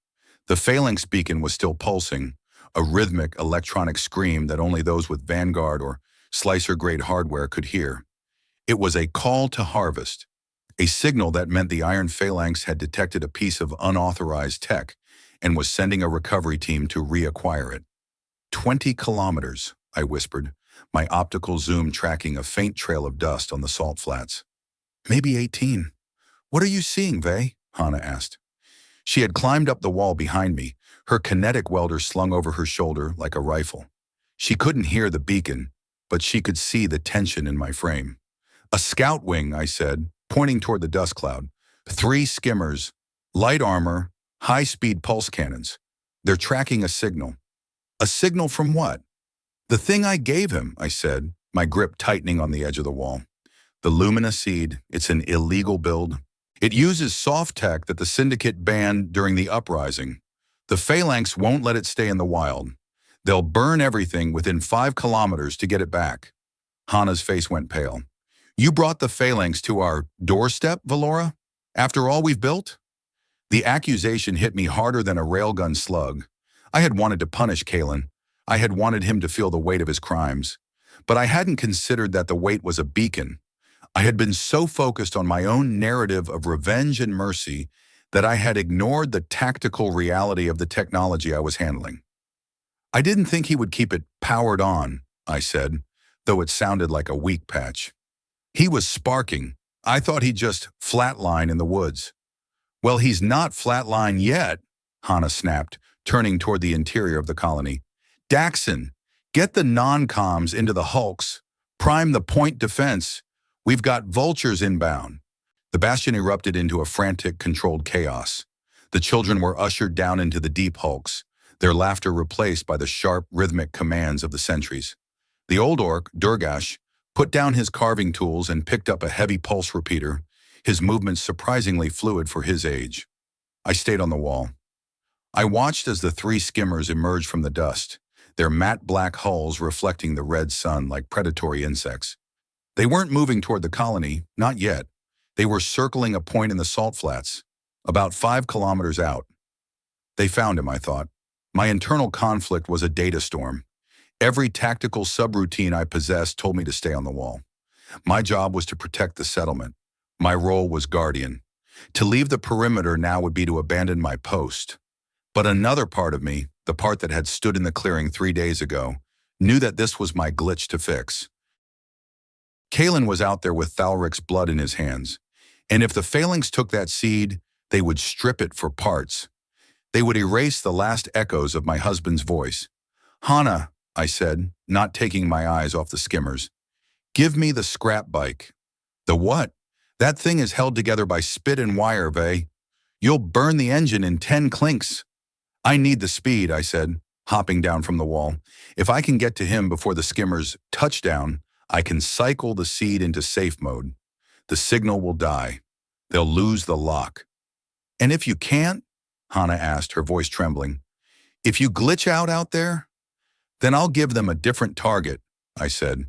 The phalanx beacon was still pulsing, a rhythmic electronic scream that only those with Vanguard or slicer-grade hardware could hear. It was a call to harvest, a signal that meant the Iron Phalanx had detected a piece of unauthorized tech and was sending a recovery team to reacquire it. 20 kilometers, I whispered, my optical zoom tracking a faint trail of dust on the salt flats. "Maybe 18. What are you seeing, Vae?" Hana asked. She had climbed up the wall behind me, her kinetic welder slung over her shoulder like a rifle. She couldn't hear the beacon, but she could see the tension in my frame. "A scout wing," I said, pointing toward the dust cloud. 3 skimmers, light armor, high-speed pulse cannons. They're tracking a signal." "A signal from what?" "The thing I gave him," I said, my grip tightening on the edge of the wall. "The Lumina seed, it's an illegal build. It uses soft tech that the Syndicate banned during the uprising. The Phalanx won't let it stay in the wild. They'll burn everything within 5 kilometers to get it back." Hana's face went pale. "You brought the Phalanx to our doorstep, Vaelora? After all we've built?" The accusation hit me harder than a railgun slug. I had wanted to punish Kalen. I had wanted him to feel the weight of his crimes. But I hadn't considered that the weight was a beacon. I had been so focused on my own narrative of revenge and mercy that I had ignored the tactical reality of the technology I was handling. "I didn't think he would keep it powered on," I said, though it sounded like a weak patch. "He was sparking. I thought he'd just flatline in the woods." "Well, he's not flatline yet," Hana snapped, turning toward the interior of the colony. "Daxon, get the non-coms into the hulks. Prime the point defense. We've got vultures inbound." The bastion erupted into a frantic, controlled chaos. The children were ushered down into the deep hulks, their laughter replaced by the sharp, rhythmic commands of the sentries. The old orc, Durgash, put down his carving tools and picked up a heavy pulse repeater, his movements surprisingly fluid for his age. I stayed on the wall. I watched as the 3 skimmers emerged from the dust, their matte black hulls reflecting the red sun like predatory insects. They weren't moving toward the colony, not yet. They were circling a point in the salt flats, about 5 kilometers out. They found him, I thought. My internal conflict was a data storm. Every tactical subroutine I possessed told me to stay on the wall. My job was to protect the settlement. My role was guardian. To leave the perimeter now would be to abandon my post. But another part of me, the part that had stood in the clearing 3 days ago, knew that this was my glitch to fix. Kalen was out there with Thalric's blood in his hands, and if the Phalanx took that seed, they would strip it for parts. They would erase the last echoes of my husband's voice. "Hana," I said, not taking my eyes off the skimmers, "give me the scrap bike." "The what?" "That thing is held together by spit and wire, Vae. You'll burn the engine in 10 clinks." "I need the speed," I said, hopping down from the wall. "If I can get to him before the skimmers touch down, I can cycle the seed into safe mode. The signal will die. They'll lose the lock." "And if you can't?" Hana asked, her voice trembling. "If you glitch out there? Then I'll give them a different target," I said.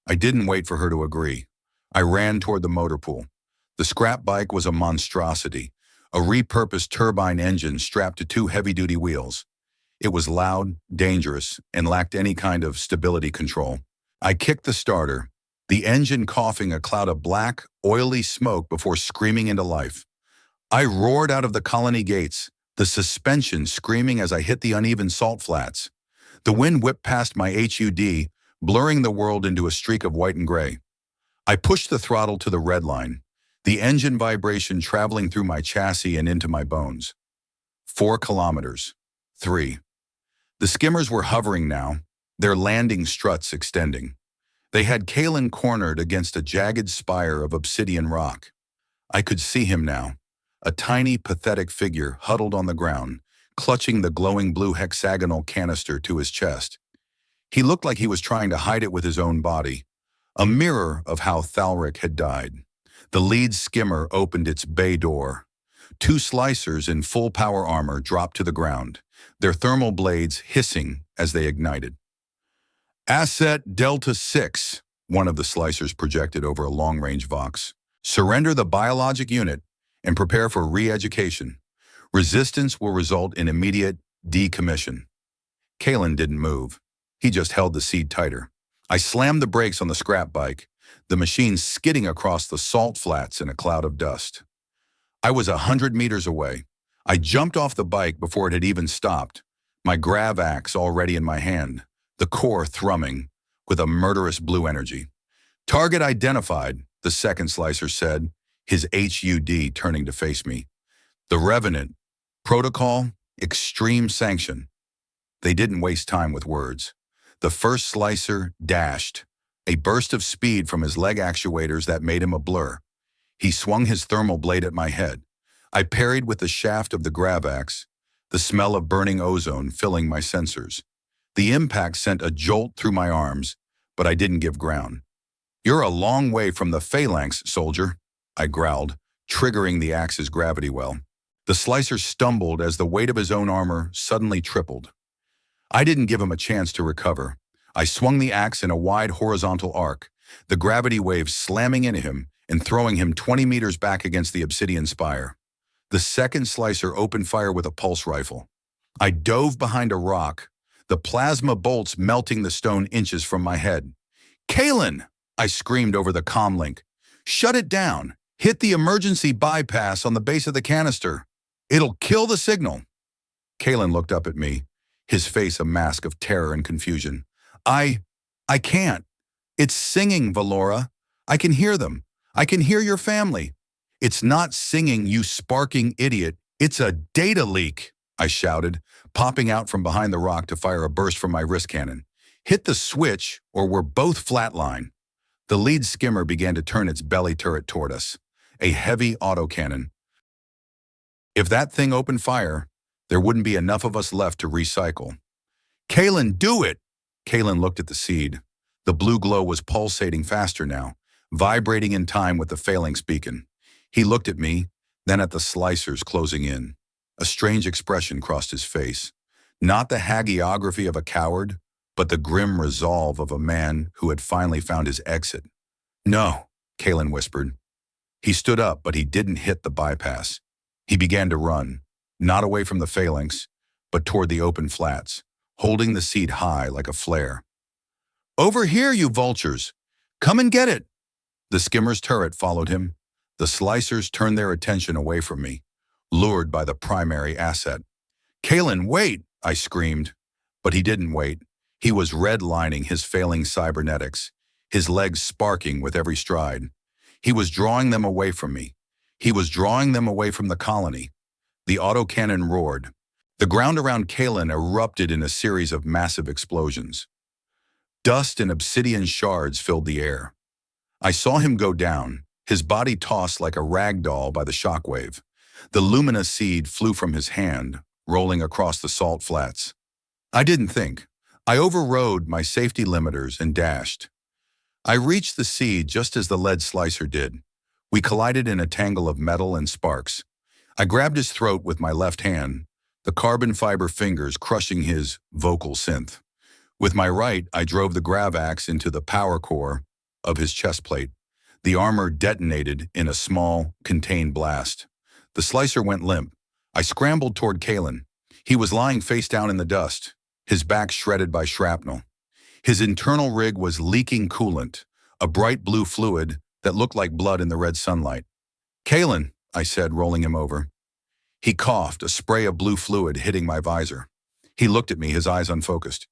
I didn't wait for her to agree. I ran toward the motor pool. The scrap bike was a monstrosity, a repurposed turbine engine strapped to 2 heavy-duty wheels. It was loud, dangerous, and lacked any kind of stability control. I kicked the starter, the engine coughing a cloud of black, oily smoke before screaming into life. I roared out of the colony gates, the suspension screaming as I hit the uneven salt flats. The wind whipped past my HUD, blurring the world into a streak of white and gray. I pushed the throttle to the red line, the engine vibration traveling through my chassis and into my bones. 4 kilometers. 3. The skimmers were hovering now, their landing struts extending. They had Kalen cornered against a jagged spire of obsidian rock. I could see him now, a tiny, pathetic figure huddled on the ground, clutching the glowing blue hexagonal canister to his chest. He looked like he was trying to hide it with his own body, a mirror of how Thalric had died. The lead skimmer opened its bay door. 2 slicers in full power armor dropped to the ground, their thermal blades hissing as they ignited. Asset Delta 6, one of the slicers projected over a long-range Vox. Surrender the biologic unit and prepare for re-education. Resistance will result in immediate decommission. Kalen didn't move. He just held the seat tighter. I slammed the brakes on the scrap bike, the machine skidding across the salt flats in a cloud of dust. I was 100 meters away. I jumped off the bike before it had even stopped, my grav axe already in my hand, the core thrumming with a murderous blue energy. Target identified, the second slicer said, his HUD turning to face me. The Revenant. Protocol, extreme sanction. They didn't waste time with words. The first slicer dashed, a burst of speed from his leg actuators that made him a blur. He swung his thermal blade at my head. I parried with the shaft of the grav axe, the smell of burning ozone filling my sensors. The impact sent a jolt through my arms, but I didn't give ground. You're a long way from the phalanx, soldier, I growled, triggering the axe's gravity well. The slicer stumbled as the weight of his own armor suddenly tripled. I didn't give him a chance to recover. I swung the axe in a wide horizontal arc, the gravity wave slamming into him and throwing him 20 meters back against the obsidian spire. The second slicer opened fire with a pulse rifle. I dove behind a rock, the plasma bolts melting the stone inches from my head. Kalen! I screamed over the comlink. Shut it down. Hit the emergency bypass on the base of the canister. It'll kill the signal. Kalen looked up at me, his face a mask of terror and confusion. I can't. It's singing, Vaelora. I can hear them. I can hear your family. It's not singing, you sparking idiot. It's a data leak, I shouted, popping out from behind the rock to fire a burst from my wrist cannon. Hit the switch, or we're both flatline. The lead skimmer began to turn its belly turret toward us, a heavy autocannon. If that thing opened fire, there wouldn't be enough of us left to recycle. Kalen, do it! Kalen looked at the seed. The blue glow was pulsating faster now, vibrating in time with the phalanx beacon. He looked at me, then at the slicers closing in. A strange expression crossed his face. Not the hagiography of a coward, but the grim resolve of a man who had finally found his exit. No, Kalen whispered. He stood up, but he didn't hit the bypass. He began to run, not away from the phalanx, but toward the open flats, holding the seat high like a flare. Over here, you vultures! Come and get it! The skimmer's turret followed him. The slicers turned their attention away from me, lured by the primary asset. Kalen, wait! I screamed. But he didn't wait. He was redlining his failing cybernetics, his legs sparking with every stride. He was drawing them away from me. He was drawing them away from the colony. The autocannon roared. The ground around Kalen erupted in a series of massive explosions. Dust and obsidian shards filled the air. I saw him go down, his body tossed like a rag doll by the shockwave. The lumina seed flew from his hand, rolling across the salt flats. I didn't think. I overrode my safety limiters and dashed. I reached the seed just as the lead slicer did. We collided in a tangle of metal and sparks. I grabbed his throat with my left hand, the carbon fiber fingers crushing his vocal synth. With my right, I drove the grav axe into the power core of his chest plate. The armor detonated in a small, contained blast. The slicer went limp. I scrambled toward Kalen. He was lying face down in the dust, his back shredded by shrapnel. His internal rig was leaking coolant, a bright blue fluid that looked like blood in the red sunlight. "Kalen," I said, rolling him over. He coughed, a spray of blue fluid hitting my visor. He looked at me, his eyes unfocused.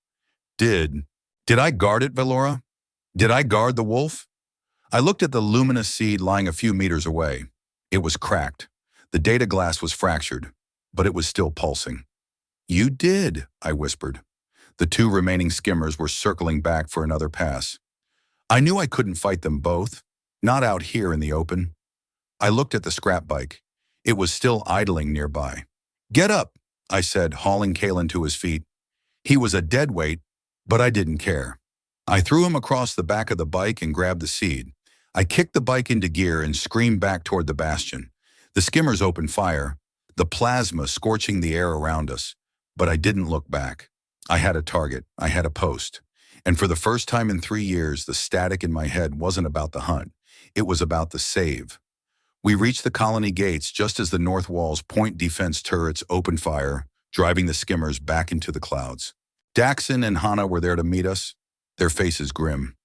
Did I guard it, Vaelora? Did I guard the wolf?" I looked at the luminous seed lying a few meters away. It was cracked. The data glass was fractured, but it was still pulsing. "You did," I whispered. The two remaining skimmers were circling back for another pass. I knew I couldn't fight them both, not out here in the open. I looked at the scrap bike. It was still idling nearby. "Get up," I said, hauling Kalen to his feet. He was a dead weight, but I didn't care. I threw him across the back of the bike and grabbed the seed. I kicked the bike into gear and screamed back toward the bastion. The skimmers opened fire, the plasma scorching the air around us, but I didn't look back. I had a target, I had a post. And for the first time in 3 years, the static in my head wasn't about the hunt. It was about the save. We reached the colony gates just as the north wall's point defense turrets opened fire, driving the skimmers back into the clouds. Daxon and Hana were there to meet us, their faces grim.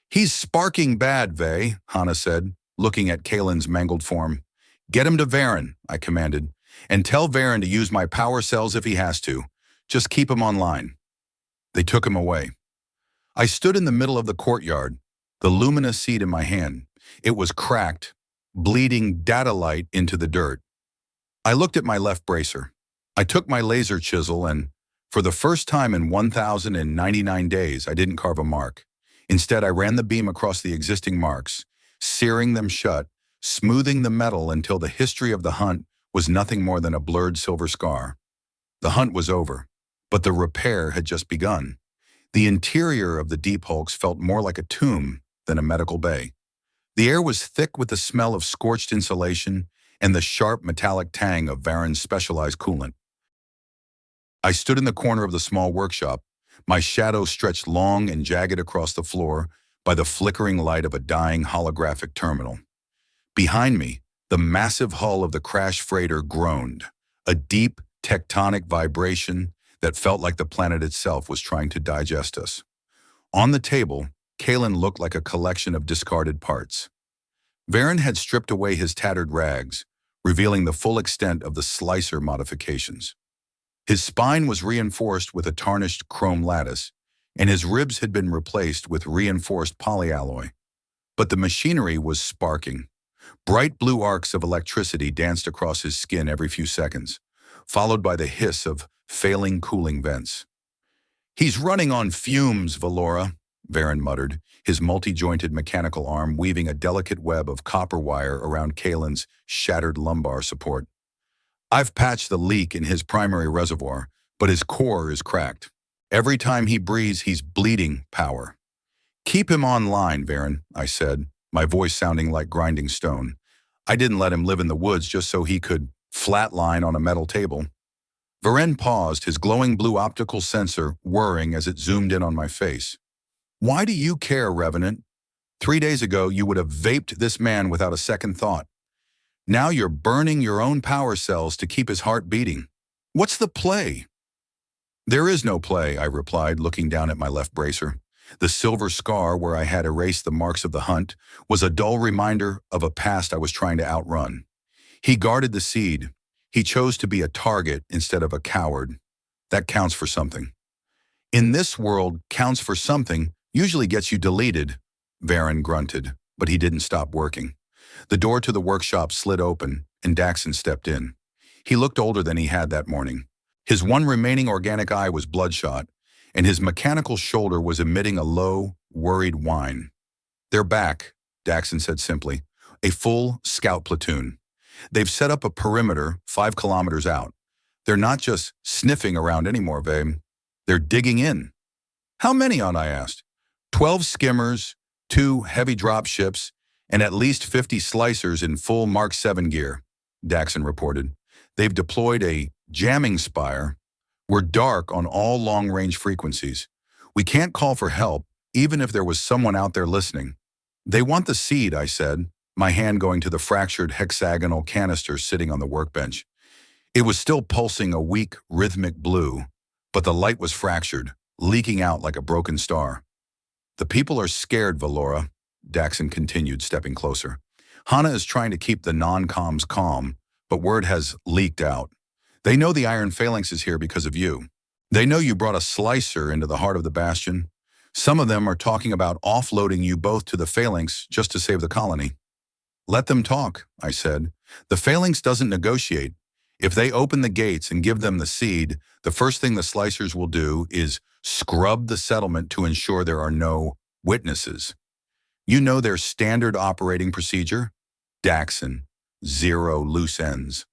"He's sparking bad, Vae," Hana said, looking at Kalen's mangled form. "Get him to Varen," I commanded, "and tell Varen to use my power cells if he has to. Just keep him online." They took him away. I stood in the middle of the courtyard, the luminous seed in my hand. It was cracked, bleeding data light into the dirt. I looked at my left bracer. I took my laser chisel and, for the first time in 1,099 days, I didn't carve a mark. Instead, I ran the beam across the existing marks, searing them shut, smoothing the metal until the history of the hunt was nothing more than a blurred silver scar. The hunt was over, but the repair had just begun. The interior of the Deep Hulks felt more like a tomb than a medical bay. The air was thick with the smell of scorched insulation and the sharp metallic tang of Varen's specialized coolant. I stood in the corner of the small workshop, my shadow stretched long and jagged across the floor by the flickering light of a dying holographic terminal. Behind me, the massive hull of the crashed freighter groaned, a deep, tectonic vibration that felt like the planet itself was trying to digest us. On the table, Kalen looked like a collection of discarded parts. Varen had stripped away his tattered rags, revealing the full extent of the slicer modifications. His spine was reinforced with a tarnished chrome lattice, and his ribs had been replaced with reinforced polyalloy. But the machinery was sparking. Bright blue arcs of electricity danced across his skin every few seconds, followed by the hiss of failing cooling vents. "He's running on fumes, Vaelora," Varen muttered, his multi-jointed mechanical arm weaving a delicate web of copper wire around Kalen's shattered lumbar support. "I've patched the leak in his primary reservoir, but his core is cracked. Every time he breathes, he's bleeding power." "Keep him online, Varen," I said, my voice sounding like grinding stone. I didn't let him live in the woods just so he could flatline on a metal table. Varen paused, his glowing blue optical sensor whirring as it zoomed in on my face. "Why do you care, Revenant? 3 days ago, you would have vaped this man without a second thought. Now you're burning your own power cells to keep his heart beating. What's the play?" "There is no play," I replied, looking down at my left bracer. The silver scar where I had erased the marks of the hunt was a dull reminder of a past I was trying to outrun. He guarded the seed. He chose to be a target instead of a coward. That counts for something. "In this world, counts for something usually gets you deleted," Varen grunted, but he didn't stop working. The door to the workshop slid open, and Daxon stepped in. He looked older than he had that morning. His one remaining organic eye was bloodshot, and his mechanical shoulder was emitting a low, worried whine. "They're back," Daxon said simply. "A full scout platoon. They've set up a perimeter 5 kilometers out. They're not just sniffing around anymore, Vae. They're digging in." "How many on?" I asked. 12 skimmers, 2 heavy drop ships, and at least 50 slicers in full Mark 7 gear," Daxon reported. "They've deployed a jamming spire. We're dark on all long-range frequencies. We can't call for help, even if there was someone out there listening." "They want the seed," I said, my hand going to the fractured hexagonal canister sitting on the workbench. It was still pulsing a weak, rhythmic blue, but the light was fractured, leaking out like a broken star. The people are scared, Vaelora, Daxon continued, stepping closer. Hana is trying to keep the non-coms calm, but word has leaked out. They know the Iron Phalanx is here because of you. They know you brought a slicer into the heart of the Bastion. Some of them are talking about offloading you both to the Phalanx just to save the colony. Let them talk, I said. The Phalanx doesn't negotiate. If they open the gates and give them the seed, the first thing the slicers will do is scrub the settlement to ensure there are no witnesses. You know their standard operating procedure? Daxon, 0 loose ends.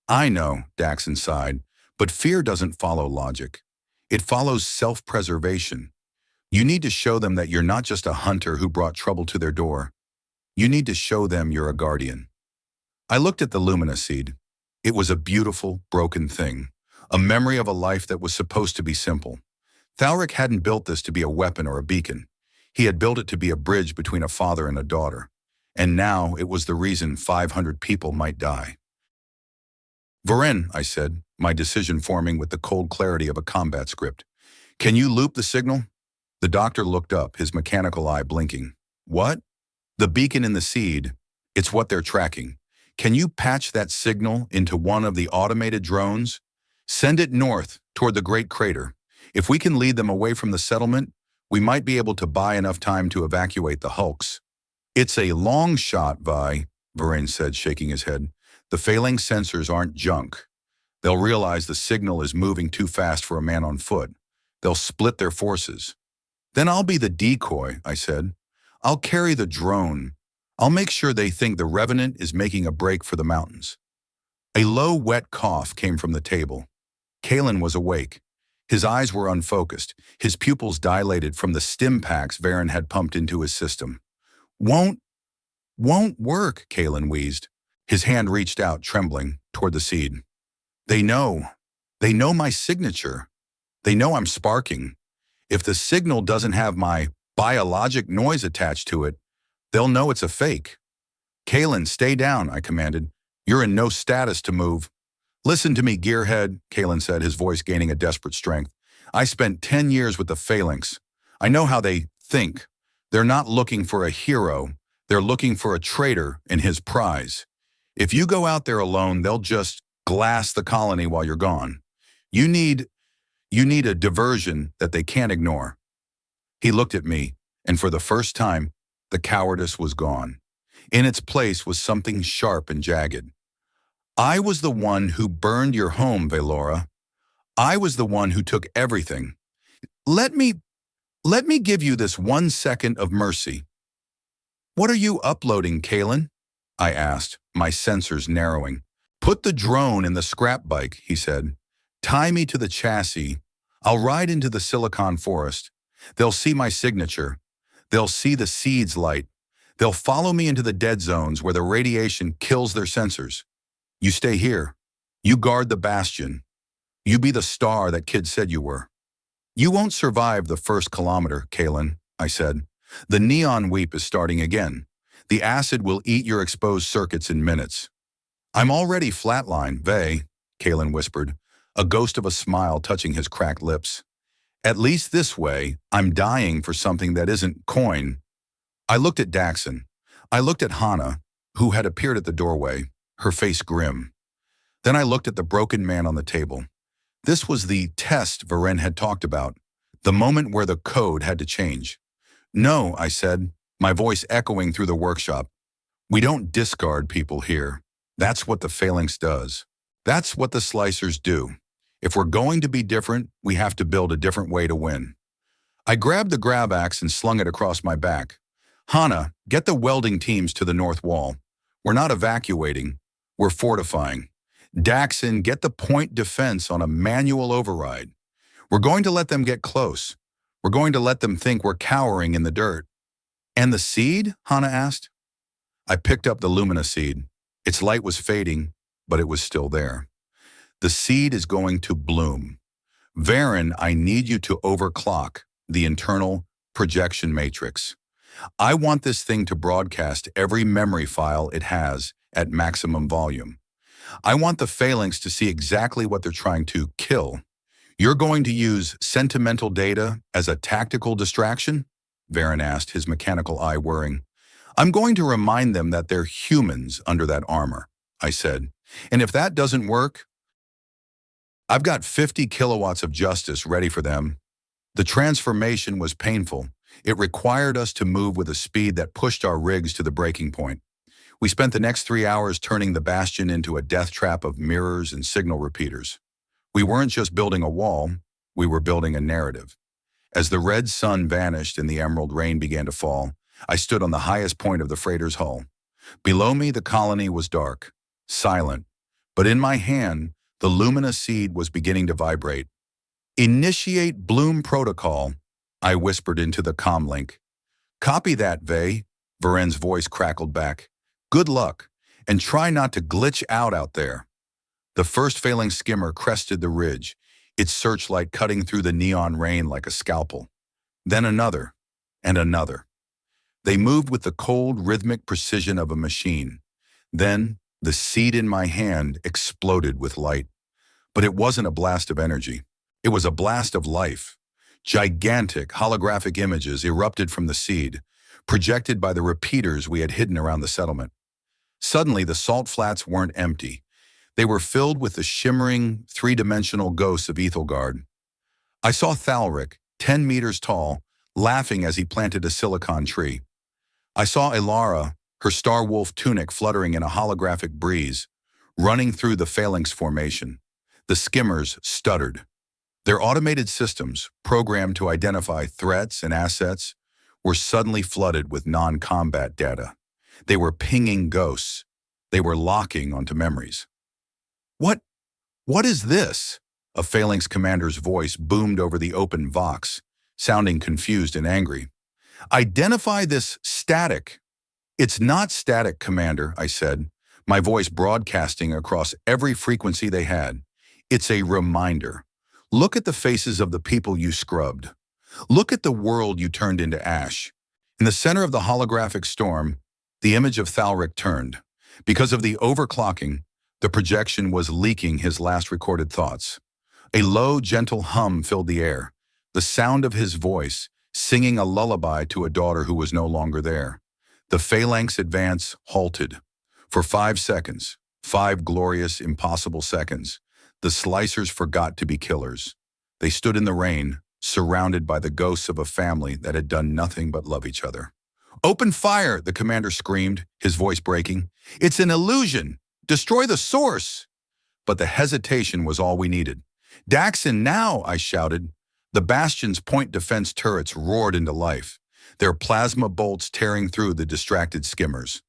I know, Daxon sighed, but fear doesn't follow logic. It follows self-preservation. You need to show them that you're not just a hunter who brought trouble to their door. You need to show them you're a guardian. I looked at the Lumina seed. It was a beautiful, broken thing, a memory of a life that was supposed to be simple. Thalric hadn't built this to be a weapon or a beacon. He had built it to be a bridge between a father and a daughter. And now it was the reason 500 people might die. Varen, I said, my decision forming with the cold clarity of a combat script. Can you loop the signal? The doctor looked up, his mechanical eye blinking. What? The beacon in the seed. It's what they're tracking. Can you patch that signal into one of the automated drones? Send it north toward the Great Crater. If we can lead them away from the settlement, we might be able to buy enough time to evacuate the hulks. It's a long shot, Vi, Varen said, shaking his head. The failing sensors aren't junk. They'll realize the signal is moving too fast for a man on foot. They'll split their forces. Then I'll be the decoy, I said. I'll carry the drone. I'll make sure they think the Revenant is making a break for the mountains. A low, wet cough came from the table. Kalen was awake. His eyes were unfocused, his pupils dilated from the stim packs Varen had pumped into his system. Won't work, Kalen wheezed. His hand reached out, trembling, toward the seed. They know my signature. They know I'm sparking. If the signal doesn't have my biologic noise attached to it, they'll know it's a fake. Kalen, stay down, I commanded. You're in no status to move. Listen to me, gearhead, Kalen said, his voice gaining a desperate strength. I spent 10 years with the Phalanx. I know how they think. They're not looking for a hero. They're looking for a traitor and his prize. If you go out there alone, they'll just glass the colony while you're gone. You need a diversion that they can't ignore. He looked at me, and for the first time, the cowardice was gone. In its place was something sharp and jagged. I was the one who burned your home, Vaelora. I was the one who took everything. Let me give you this 1 second of mercy. What are you uploading, Kalen? I asked, my sensors narrowing. Put the drone in the scrap bike, he said. Tie me to the chassis. I'll ride into the Silicon Forest. They'll see my signature. They'll see the seeds light. They'll follow me into the dead zones where the radiation kills their sensors. You stay here. You guard the bastion. You be the star that kid said you were. You won't survive the first kilometer, Kalen, I said. The neon weep is starting again. The acid will eat your exposed circuits in minutes. I'm already flatlined, Vay, Kalen whispered, a ghost of a smile touching his cracked lips. At least this way, I'm dying for something that isn't coin. I looked at Daxon. I looked at Hana, who had appeared at the doorway, her face grim. Then I looked at the broken man on the table. This was the test Varen had talked about, the moment where the code had to change. No, I said, my voice echoing through the workshop. We don't discard people here. That's what the Phalanx does. That's what the slicers do. If we're going to be different, we have to build a different way to win. I grabbed the grab axe and slung it across my back. Hana, get the welding teams to the north wall. We're not evacuating. We're fortifying. Daxon, get the point defense on a manual override. We're going to let them get close. We're going to let them think we're cowering in the dirt. And the seed? Hana asked. I picked up the Lumina seed. Its light was fading, but it was still there. The seed is going to bloom. Varen, I need you to overclock the internal projection matrix. I want this thing to broadcast every memory file it has at maximum volume. I want the Phalanx to see exactly what they're trying to kill. You're going to use sentimental data as a tactical distraction? Varen asked, his mechanical eye whirring. I'm going to remind them that they're humans under that armor, I said. And if that doesn't work, I've got 50 kilowatts of justice ready for them. The transformation was painful. It required us to move with a speed that pushed our rigs to the breaking point. We spent the next 3 hours turning the bastion into a death trap of mirrors and signal repeaters. We weren't just building a wall, we were building a narrative. As the red sun vanished and the emerald rain began to fall, I stood on the highest point of the freighter's hull. Below me, the colony was dark, silent, but in my hand, the luminous seed was beginning to vibrate. Initiate Bloom Protocol, I whispered into the comlink. Copy that, Vey, Varen's voice crackled back. Good luck, and try not to glitch out there. The first failing skimmer crested the ridge, its searchlight cutting through the neon rain like a scalpel. Then another, and another. They moved with the cold, rhythmic precision of a machine. Then, the seed in my hand exploded with light. But it wasn't a blast of energy. It was a blast of life. Gigantic, holographic images erupted from the seed, projected by the repeaters we had hidden around the settlement. Suddenly, the salt flats weren't empty. They were filled with the shimmering, three-dimensional ghosts of Ethelgard. I saw Thalric, 10 meters tall, laughing as he planted a silicon tree. I saw Xylar, her star wolf tunic fluttering in a holographic breeze, running through the phalanx formation. The skimmers stuttered. Their automated systems, programmed to identify threats and assets, were suddenly flooded with non-combat data. They were pinging ghosts. They were locking onto memories. What is this? A phalanx commander's voice boomed over the open vox, sounding confused and angry. Identify this static. It's not static, Commander, I said, my voice broadcasting across every frequency they had. It's a reminder. Look at the faces of the people you scrubbed. Look at the world you turned into ash. In the center of the holographic storm, the image of Thalric turned. Because of the overclocking, the projection was leaking his last recorded thoughts. A low, gentle hum filled the air, the sound of his voice, singing a lullaby to a daughter who was no longer there. The phalanx advance halted. For 5 seconds, 5 glorious, impossible seconds, the slicers forgot to be killers. They stood in the rain, surrounded by the ghosts of a family that had done nothing but love each other. Open fire, the commander screamed, his voice breaking. It's an illusion. Destroy the source. But the hesitation was all we needed. Daxon, now, I shouted. The bastion's point defense turrets roared into life, their plasma bolts tearing through the distracted skimmers.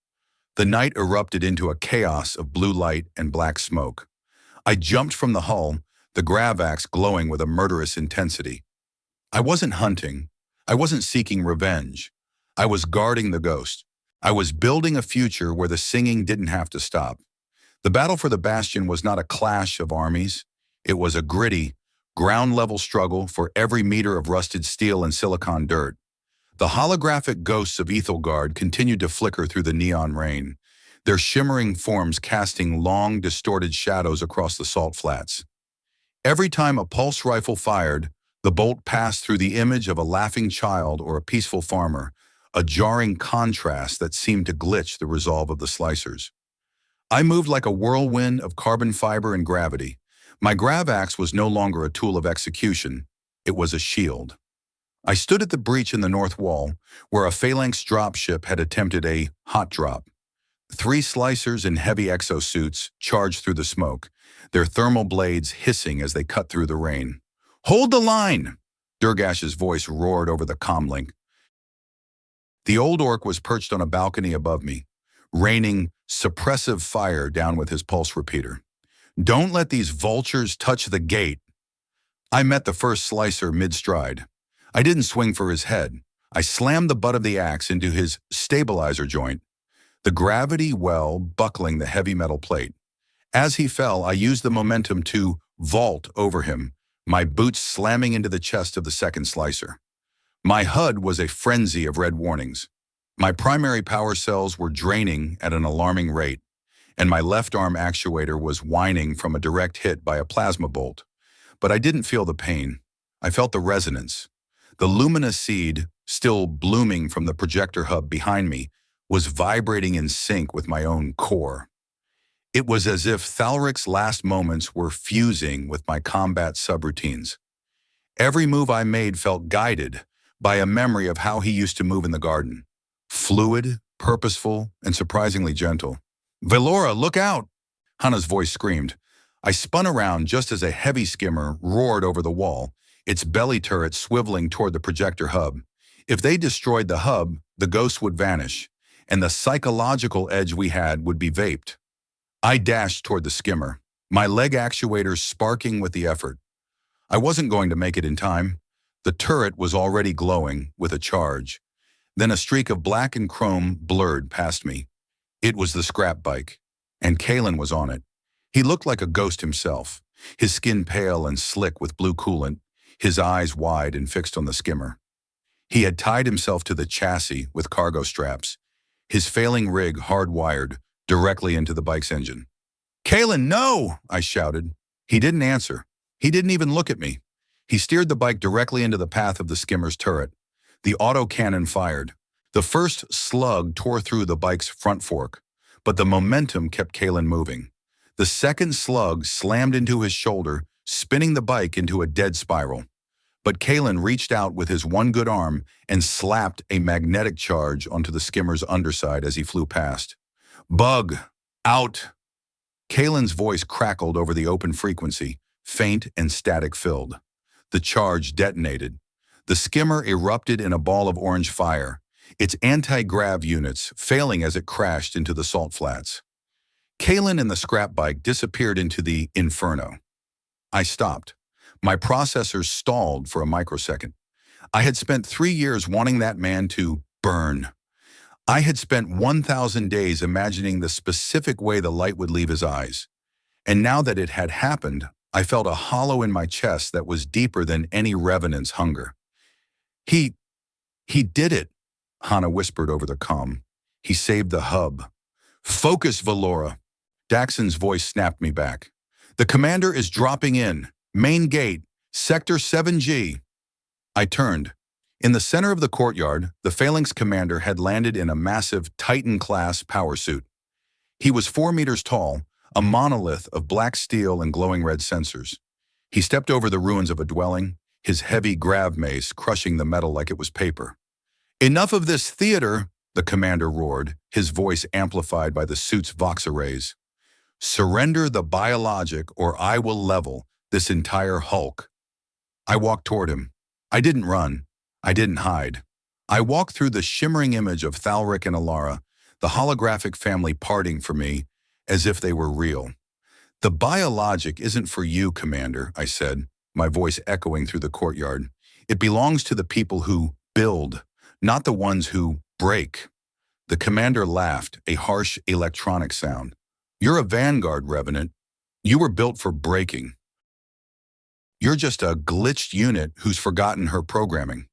The night erupted into a chaos of blue light and black smoke. I jumped from the hull, the gravax glowing with a murderous intensity. I wasn't hunting. I wasn't seeking revenge. I was guarding the ghost. I was building a future where the singing didn't have to stop. The battle for the bastion was not a clash of armies. It was a gritty, ground-level struggle for every meter of rusted steel and silicon dirt. The holographic ghosts of Ethelgard continued to flicker through the neon rain, their shimmering forms casting long, distorted shadows across the salt flats. Every time a pulse rifle fired, the bolt passed through the image of a laughing child or a peaceful farmer, a jarring contrast that seemed to glitch the resolve of the slicers. I moved like a whirlwind of carbon fiber and gravity. My gravax was no longer a tool of execution, it was a shield. I stood at the breach in the north wall, where a phalanx dropship had attempted a hot drop. 3 slicers in heavy exosuits charged through the smoke, their thermal blades hissing as they cut through the rain. Hold the line! Durgash's voice roared over the comlink. The old orc was perched on a balcony above me, raining suppressive fire down with his pulse repeater. Don't let these vultures touch the gate. I met the first slicer mid-stride. I didn't swing for his head. I slammed the butt of the axe into his stabilizer joint, the gravity well buckling the heavy metal plate. As he fell, I used the momentum to vault over him, my boots slamming into the chest of the second slicer. My HUD was a frenzy of red warnings. My primary power cells were draining at an alarming rate, and my left arm actuator was whining from a direct hit by a plasma bolt. But I didn't feel the pain. I felt the resonance. The luminous seed, still blooming from the projector hub behind me, was vibrating in sync with my own core. It was as if Thalric's last moments were fusing with my combat subroutines. Every move I made felt guided by a memory of how he used to move in the garden. Fluid, purposeful, and surprisingly gentle. "Vaelora, look out!" Hana's voice screamed. I spun around just as a heavy skimmer roared over the wall, its belly turret swiveling toward the projector hub. If they destroyed the hub, the ghost would vanish, and the psychological edge we had would be vaped. I dashed toward the skimmer, my leg actuators sparking with the effort. I wasn't going to make it in time. The turret was already glowing with a charge. Then a streak of black and chrome blurred past me. It was the scrap bike, and Kalen was on it. He looked like a ghost himself, his skin pale and slick with blue coolant, his eyes wide and fixed on the skimmer. He had tied himself to the chassis with cargo straps, his failing rig hardwired directly into the bike's engine. "Kalen, no!" I shouted. He didn't answer. He didn't even look at me. He steered the bike directly into the path of the skimmer's turret. The autocannon fired. The first slug tore through the bike's front fork, but the momentum kept Kalen moving. The second slug slammed into his shoulder, spinning the bike into a dead spiral. But Kalen reached out with his one good arm and slapped a magnetic charge onto the skimmer's underside as he flew past. "Bug! Out!" Kalen's voice crackled over the open frequency, faint and static-filled. The charge detonated. The skimmer erupted in a ball of orange fire, its anti-grav units failing as it crashed into the salt flats. Kalen and the scrap bike disappeared into the inferno. I stopped. My processors stalled for a microsecond. I had spent 3 years wanting that man to burn. I had spent 1,000 days imagining the specific way the light would leave his eyes. And now that it had happened, I felt a hollow in my chest that was deeper than any Revenant's hunger. He did it," Hana whispered over the comm. "He saved the hub." "Focus, Vaelora." Daxon's voice snapped me back. "The commander is dropping in. Main gate, Sector 7G. I turned. In the center of the courtyard, the Phalanx commander had landed in a massive Titan-class power suit. He was 4 meters tall, a monolith of black steel and glowing red sensors. He stepped over the ruins of a dwelling, his heavy grav mace crushing the metal like it was paper. "Enough of this theater," the commander roared, his voice amplified by the suit's Vox arrays. "Surrender the biologic or I will level this entire hulk." I walked toward him. I didn't run. I didn't hide. I walked through the shimmering image of Thalric and Alara, the holographic family parting for me as if they were real. "The biologic isn't for you, Commander," I said, my voice echoing through the courtyard. "It belongs to the people who build, not the ones who break." The commander laughed, a harsh electronic sound. "You're a Vanguard, Revenant. You were built for breaking. You're just a glitched unit who's forgotten her programming."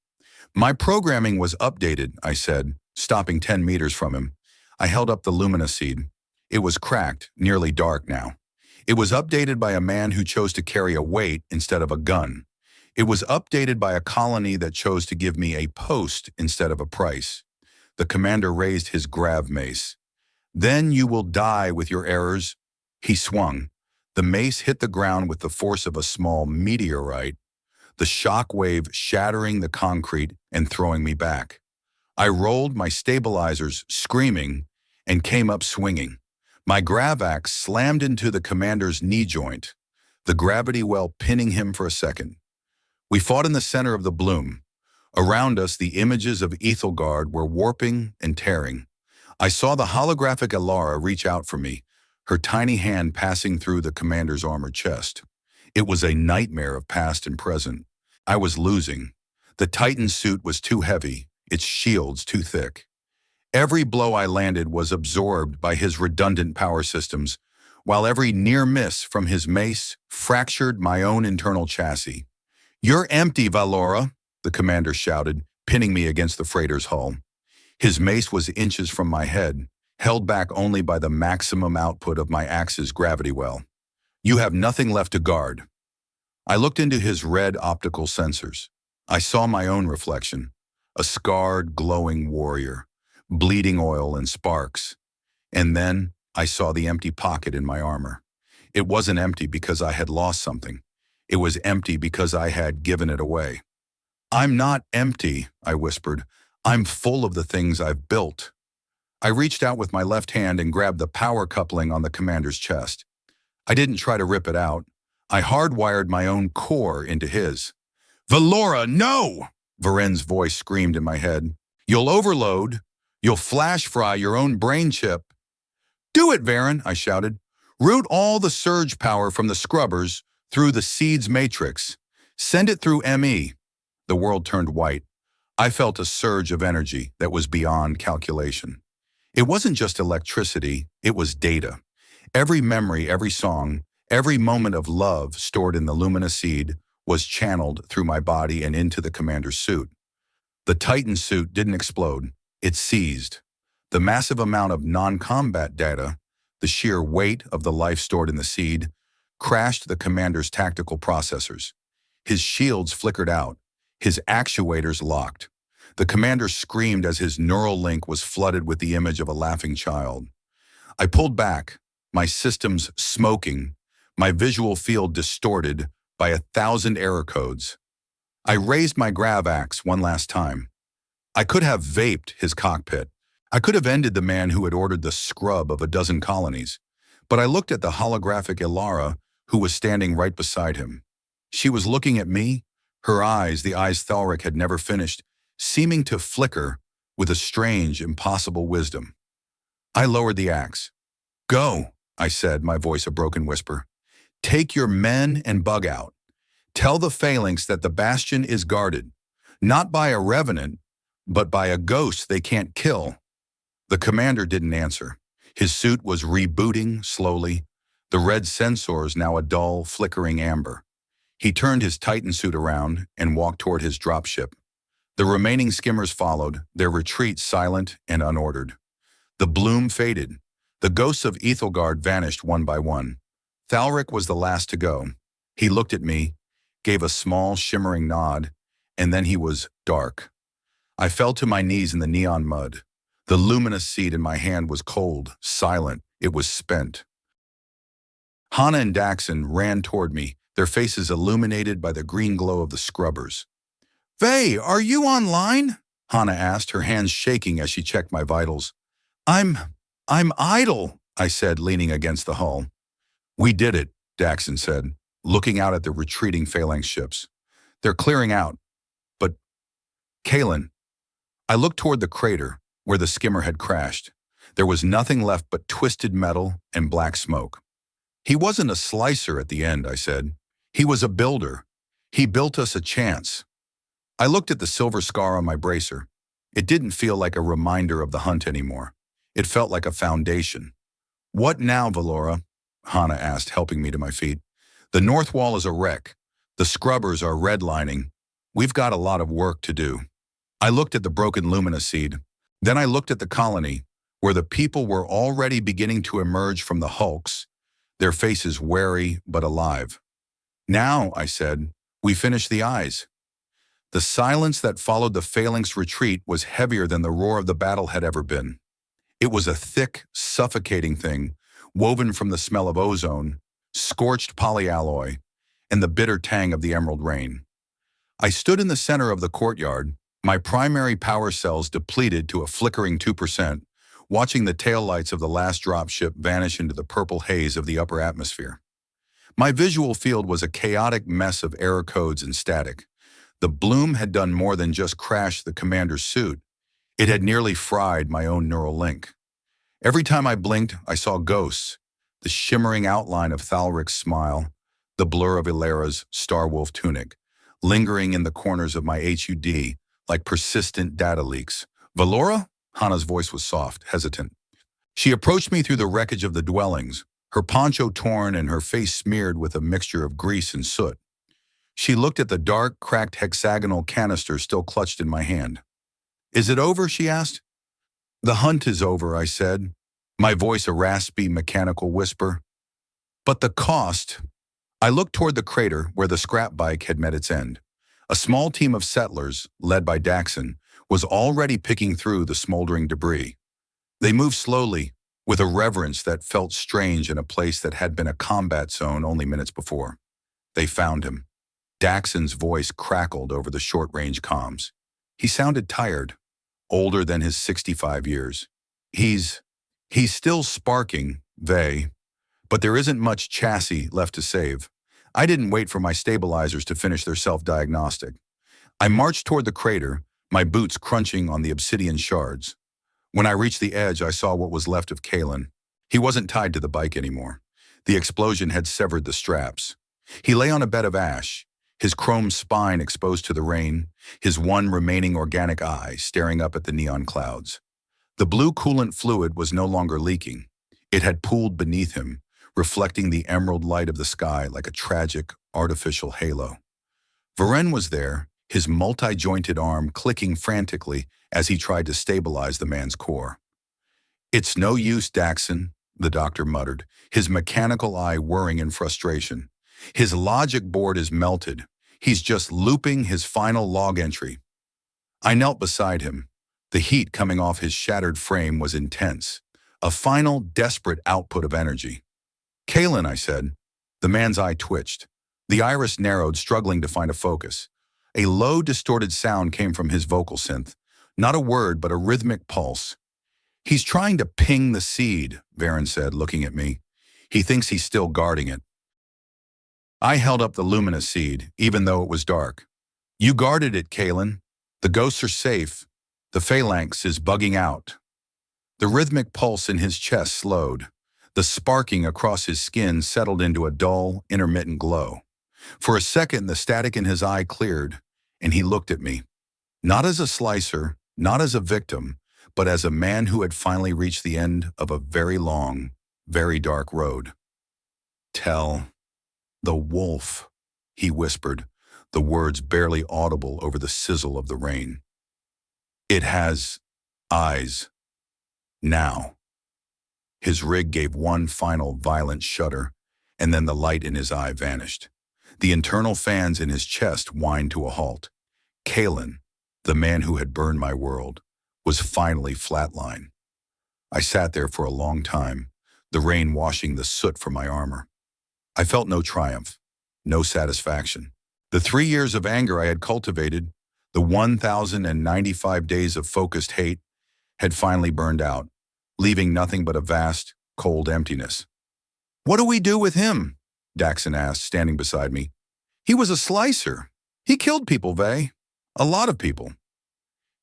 "My programming was updated," I said, stopping 10 meters from him. I held up the Lumina-seed. It was cracked, nearly dark now. It was updated by a man who chose to carry a weight instead of a gun. It was updated by a colony that chose to give me a post instead of a price. The commander raised his grav mace. "Then you will die with your errors." He swung. The mace hit the ground with the force of a small meteorite, the shock wave shattering the concrete and throwing me back. I rolled my stabilizers, screaming, and came up swinging. My grav axe slammed into the commander's knee joint, the gravity well pinning him for a second. We fought in the center of the bloom. Around us, the images of Ethelgard were warping and tearing. I saw the holographic Alara reach out for me, her tiny hand passing through the commander's armored chest. It was a nightmare of past and present. I was losing. The Titan suit was too heavy, its shields too thick. Every blow I landed was absorbed by his redundant power systems, while every near miss from his mace fractured my own internal chassis. "You're empty, Vaelora," the commander shouted, pinning me against the freighter's hull. His mace was inches from my head, held back only by the maximum output of my axe's gravity well. "You have nothing left to guard." I looked into his red optical sensors. I saw my own reflection, a scarred, glowing warrior, bleeding oil and sparks. And then I saw the empty pocket in my armor. It wasn't empty because I had lost something. It was empty because I had given it away. "I'm not empty," I whispered. "I'm full of the things I've built." I reached out with my left hand and grabbed the power coupling on the commander's chest. I didn't try to rip it out. I hardwired my own core into his. "Vaelora, no!" Varen's voice screamed in my head. "You'll overload. You'll flash fry your own brain chip." "Do it, Varen," I shouted. "Route all the surge power from the scrubbers through the seed's matrix. Send it through ME." The world turned white. I felt a surge of energy that was beyond calculation. It wasn't just electricity, it was data. Every memory, every song, every moment of love stored in the luminous seed was channeled through my body and into the commander's suit. The Titan suit didn't explode, it seized. The massive amount of non-combat data, the sheer weight of the life stored in the seed, crashed the commander's tactical processors. His shields flickered out, his actuators locked. The commander screamed as his neural link was flooded with the image of a laughing child. I pulled back, my systems smoking, my visual field distorted by 1,000 error codes. I raised my grav axe one last time. I could have vaped his cockpit. I could have ended the man who had ordered the scrub of a dozen colonies. But I looked at the holographic Xylara who was standing right beside him. She was looking at me, her eyes, the eyes Thalric had never finished, seeming to flicker with a strange, impossible wisdom. I lowered the axe. "Go," I said, my voice a broken whisper. "Take your men and bug out. Tell the phalanx that the bastion is guarded, not by a revenant, but by a ghost they can't kill." The commander didn't answer. His suit was rebooting slowly, the red sensors now a dull, flickering amber. He turned his Titan suit around and walked toward his dropship. The remaining skimmers followed, their retreat silent and unordered. The bloom faded. The ghosts of Ethelgard vanished one by one. Thalric was the last to go. He looked at me, gave a small, shimmering nod, and then he was dark. I fell to my knees in the neon mud. The luminous seed in my hand was cold, silent. It was spent. Hana and Daxon ran toward me, their faces illuminated by the green glow of the scrubbers. "Vey, are you online?" Hana asked, her hands shaking as she checked my vitals. I'm idle," I said, leaning against the hull. "We did it," Daxon said, looking out at the retreating phalanx ships. "They're clearing out. But, Kalen." I looked toward the crater, where the skimmer had crashed. There was nothing left but twisted metal and black smoke. "He wasn't a slicer at the end," I said. "He was a builder. He built us a chance." I looked at the silver scar on my bracer. It didn't feel like a reminder of the hunt anymore. It felt like a foundation. "What now, Vaelora?" Hana asked, helping me to my feet. "The north wall is a wreck. The scrubbers are redlining. We've got a lot of work to do." I looked at the broken Lumina seed. Then I looked at the colony, where the people were already beginning to emerge from the hulks, their faces wary but alive. "Now," I said, "we finish the eyes." The silence that followed the phalanx retreat was heavier than the roar of the battle had ever been. It was a thick, suffocating thing, woven from the smell of ozone, scorched polyalloy, and the bitter tang of the emerald rain. I stood in the center of the courtyard, my primary power cells depleted to a flickering 2%, watching the taillights of the last dropship vanish into the purple haze of the upper atmosphere. My visual field was a chaotic mess of error codes and static. The bloom had done more than just crash the commander's suit. It had nearly fried my own neural link. Every time I blinked, I saw ghosts, the shimmering outline of Thalric's smile, the blur of Ilara's Starwolf tunic, lingering in the corners of my HUD like persistent data leaks. "Vaelora?" Hana's voice was soft, hesitant. She approached me through the wreckage of the dwellings, her poncho torn and her face smeared with a mixture of grease and soot. She looked at the dark, cracked hexagonal canister still clutched in my hand. "Is it over?" she asked. "The hunt is over," I said, my voice a raspy, mechanical whisper. "But the cost..." I looked toward the crater where the scrap bike had met its end. A small team of settlers, led by Daxon, was already picking through the smoldering debris. They moved slowly, with a reverence that felt strange in a place that had been a combat zone only minutes before. They found him. Daxon's voice crackled over the short-range comms. He sounded tired, older than his 65 years. He's still sparking, but there isn't much chassis left to save. I didn't wait for my stabilizers to finish their self-diagnostic. I marched toward the crater, my boots crunching on the obsidian shards. When I reached the edge, I saw what was left of Kalen. He wasn't tied to the bike anymore. The explosion had severed the straps. He lay on a bed of ash, his chrome spine exposed to the rain, his one remaining organic eye staring up at the neon clouds. The blue coolant fluid was no longer leaking. It had pooled beneath him, reflecting the emerald light of the sky like a tragic, artificial halo. Varen was there, his multi-jointed arm clicking frantically as he tried to stabilize the man's core. "It's no use, Daxon," the doctor muttered, his mechanical eye whirring in frustration. "His logic board is melted. He's just looping his final log entry." I knelt beside him. The heat coming off his shattered frame was intense, a final, desperate output of energy. "Kalen," I said. The man's eye twitched. The iris narrowed, struggling to find a focus. A low, distorted sound came from his vocal synth. Not a word, but a rhythmic pulse. "He's trying to ping the seed," Varen said, looking at me. "He thinks he's still guarding it." I held up the luminous seed, even though it was dark. "You guarded it, Kalen. The ghosts are safe. The phalanx is bugging out." The rhythmic pulse in his chest slowed. The sparking across his skin settled into a dull, intermittent glow. For a second, the static in his eye cleared, and he looked at me. Not as a slicer, not as a victim, but as a man who had finally reached the end of a very long, very dark road. "Tell the wolf," he whispered, the words barely audible over the sizzle of the rain. "It has eyes. Now." His rig gave one final violent shudder, and then the light in his eye vanished. The internal fans in his chest whined to a halt. Kalen, the man who had burned my world, was finally flatline. I sat there for a long time, the rain washing the soot from my armor. I felt no triumph, no satisfaction. The 3 years of anger I had cultivated, the 1,095 days of focused hate, had finally burned out, leaving nothing but a vast, cold emptiness. "What do we do with him?" Daxon asked, standing beside me. "He was a slicer. He killed people, Vay. A lot of people."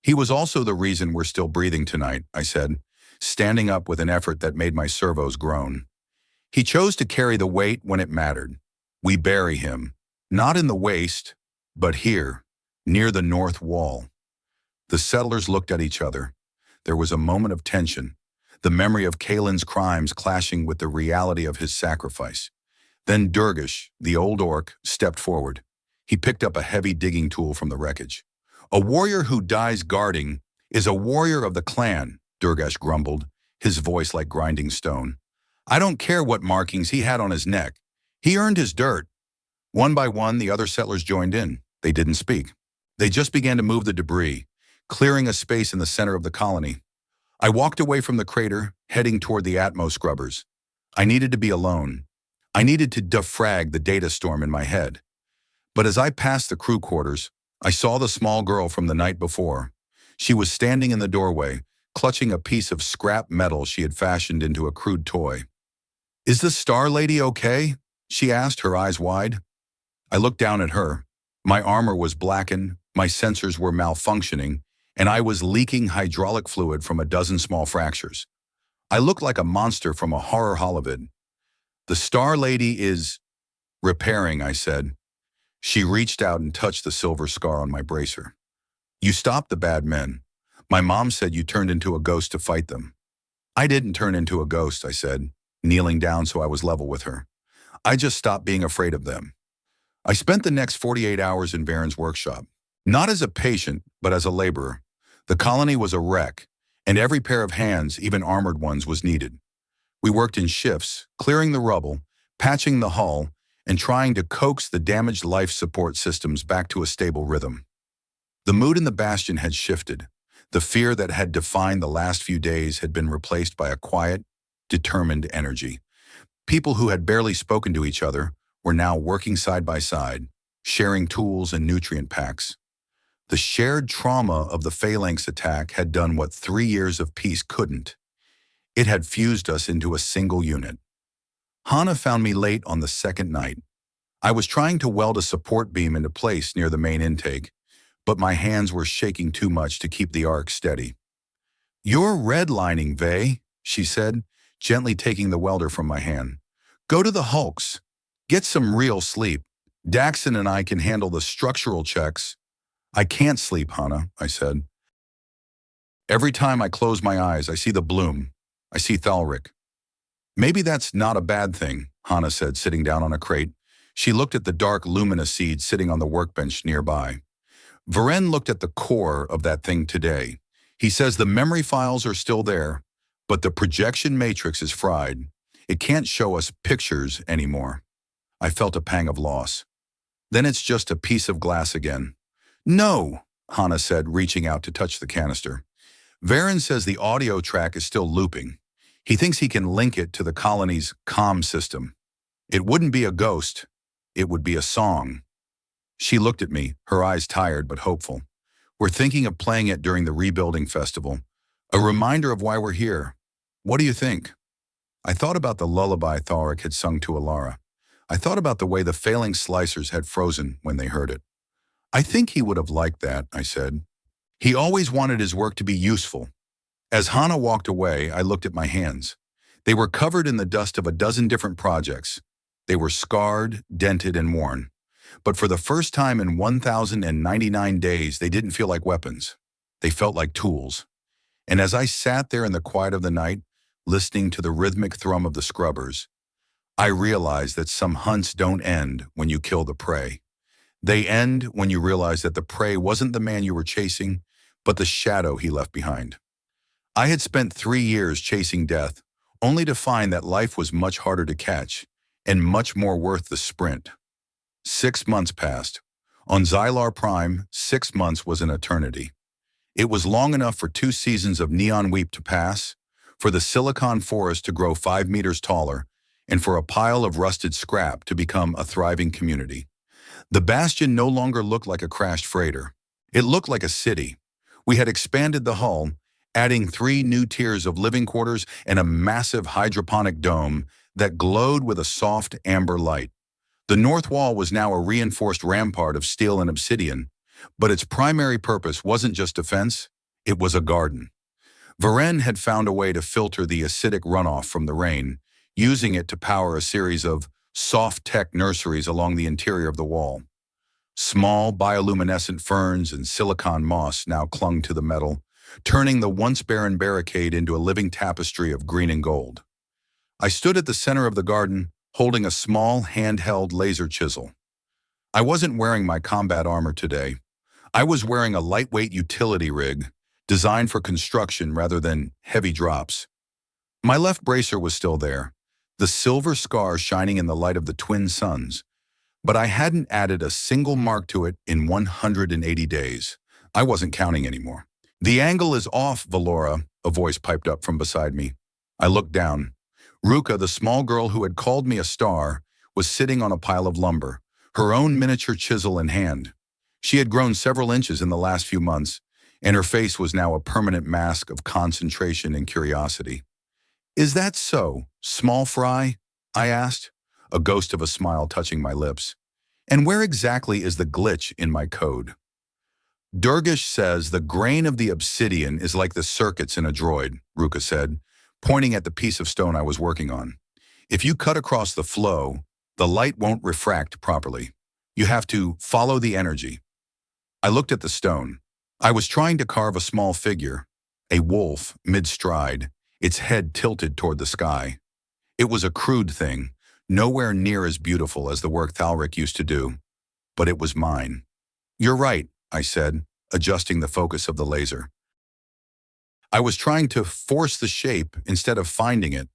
"He was also the reason we're still breathing tonight," I said, standing up with an effort that made my servos groan. "He chose to carry the weight when it mattered. We bury him, not in the waste, but here, near the north wall." The settlers looked at each other. There was a moment of tension, the memory of Kalen's crimes clashing with the reality of his sacrifice. Then Durgish, the old orc, stepped forward. He picked up a heavy digging tool from the wreckage. "A warrior who dies guarding is a warrior of the clan," Durgish grumbled, his voice like grinding stone. "I don't care what markings he had on his neck. He earned his dirt." One by one, the other settlers joined in. They didn't speak. They just began to move the debris, clearing a space in the center of the colony. I walked away from the crater, heading toward the Atmos scrubbers. I needed to be alone. I needed to defrag the data storm in my head. But as I passed the crew quarters, I saw the small girl from the night before. She was standing in the doorway, clutching a piece of scrap metal she had fashioned into a crude toy. "Is the Star Lady okay?" she asked, her eyes wide. I looked down at her. My armor was blackened, my sensors were malfunctioning, and I was leaking hydraulic fluid from a dozen small fractures. I looked like a monster from a horror holovid. "The Star Lady is repairing," I said. She reached out and touched the silver scar on my bracer. "You stopped the bad men. My mom said you turned into a ghost to fight them." "I didn't turn into a ghost," I said, kneeling down so I was level with her. "I just stopped being afraid of them." I spent the next 48 hours in Varen's workshop, not as a patient, but as a laborer. The colony was a wreck, and every pair of hands, even armored ones, was needed. We worked in shifts, clearing the rubble, patching the hull, and trying to coax the damaged life support systems back to a stable rhythm. The mood in the Bastion had shifted. The fear that had defined the last few days had been replaced by a quiet, determined energy. People who had barely spoken to each other were now working side by side, sharing tools and nutrient packs. The shared trauma of the phalanx attack had done what 3 years of peace couldn't. It had fused us into a single unit. Hana found me late on the second night. I was trying to weld a support beam into place near the main intake, but my hands were shaking too much to keep the arc steady. "You're redlining, Vey," she said, gently taking the welder from my hand. "Go to the hulks. Get some real sleep. Daxon and I can handle the structural checks." "I can't sleep, Hana," I said. "Every time I close my eyes, I see the bloom. I see Thalric." "Maybe that's not a bad thing," Hana said, sitting down on a crate. She looked at the dark lumina seed sitting on the workbench nearby. "Varen looked at the core of that thing today. He says the memory files are still there, but the projection matrix is fried. It can't show us pictures anymore." I felt a pang of loss. "Then it's just a piece of glass again." "No," Hana said, reaching out to touch the canister. "Varen says the audio track is still looping. He thinks he can link it to the colony's comm system. It wouldn't be a ghost. It would be a song." She looked at me, her eyes tired but hopeful. "We're thinking of playing it during the rebuilding festival. A reminder of why we're here. What do you think?" I thought about the lullaby Thalric had sung to Alara. I thought about the way the failing slicers had frozen when they heard it. "I think he would have liked that," I said. "He always wanted his work to be useful." As Hana walked away, I looked at my hands. They were covered in the dust of a dozen different projects. They were scarred, dented, and worn. But for the first time in 1,099 days, they didn't feel like weapons. They felt like tools. And as I sat there in the quiet of the night, listening to the rhythmic thrum of the scrubbers, I realized that some hunts don't end when you kill the prey. They end when you realize that the prey wasn't the man you were chasing, but the shadow he left behind. I had spent 3 years chasing death, only to find that life was much harder to catch and much more worth the sprint. 6 months passed. On Xylar Prime, 6 months was an eternity. It was long enough for 2 seasons of Neon Weep to pass, for the silicon forest to grow 5 meters taller, and for a pile of rusted scrap to become a thriving community. The bastion no longer looked like a crashed freighter. It looked like a city. We had expanded the hull, adding 3 new tiers of living quarters and a massive hydroponic dome that glowed with a soft amber light. The north wall was now a reinforced rampart of steel and obsidian, but its primary purpose wasn't just defense, it was a garden. Varen had found a way to filter the acidic runoff from the rain, using it to power a series of soft-tech nurseries along the interior of the wall. Small bioluminescent ferns and silicon moss now clung to the metal, turning the once barren barricade into a living tapestry of green and gold. I stood at the center of the garden, holding a small handheld laser chisel. I wasn't wearing my combat armor today. I was wearing a lightweight utility rig, designed for construction rather than heavy drops. My left bracer was still there, the silver scar shining in the light of the twin suns, but I hadn't added a single mark to it in 180 days. I wasn't counting anymore. "The angle is off, Vaelora," a voice piped up from beside me. I looked down. Ruka, the small girl who had called me a star, was sitting on a pile of lumber, her own miniature chisel in hand. She had grown several inches in the last few months, and her face was now a permanent mask of concentration and curiosity. "Is that so, small fry?" I asked, a ghost of a smile touching my lips. "And where exactly is the glitch in my code?" "Durgish says the grain of the obsidian is like the circuits in a droid," Ruka said, pointing at the piece of stone I was working on. "If you cut across the flow, the light won't refract properly. You have to follow the energy." I looked at the stone. I was trying to carve a small figure, a wolf mid-stride, its head tilted toward the sky. It was a crude thing, nowhere near as beautiful as the work Thalric used to do, but it was mine. "You're right," I said, adjusting the focus of the laser. I was trying to force the shape instead of finding it.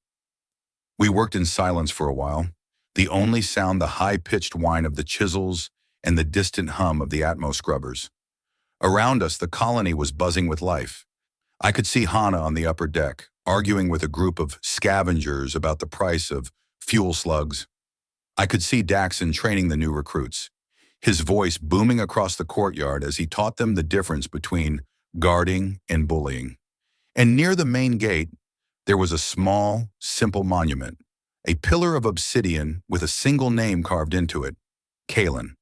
We worked in silence for a while, the only sound the high-pitched whine of the chisels and the distant hum of the Atmos scrubbers. Around us, the colony was buzzing with life. I could see Hana on the upper deck, arguing with a group of scavengers about the price of fuel slugs. I could see Daxon training the new recruits, his voice booming across the courtyard as he taught them the difference between guarding and bullying. And near the main gate, there was a small, simple monument, a pillar of obsidian with a single name carved into it, Kalen.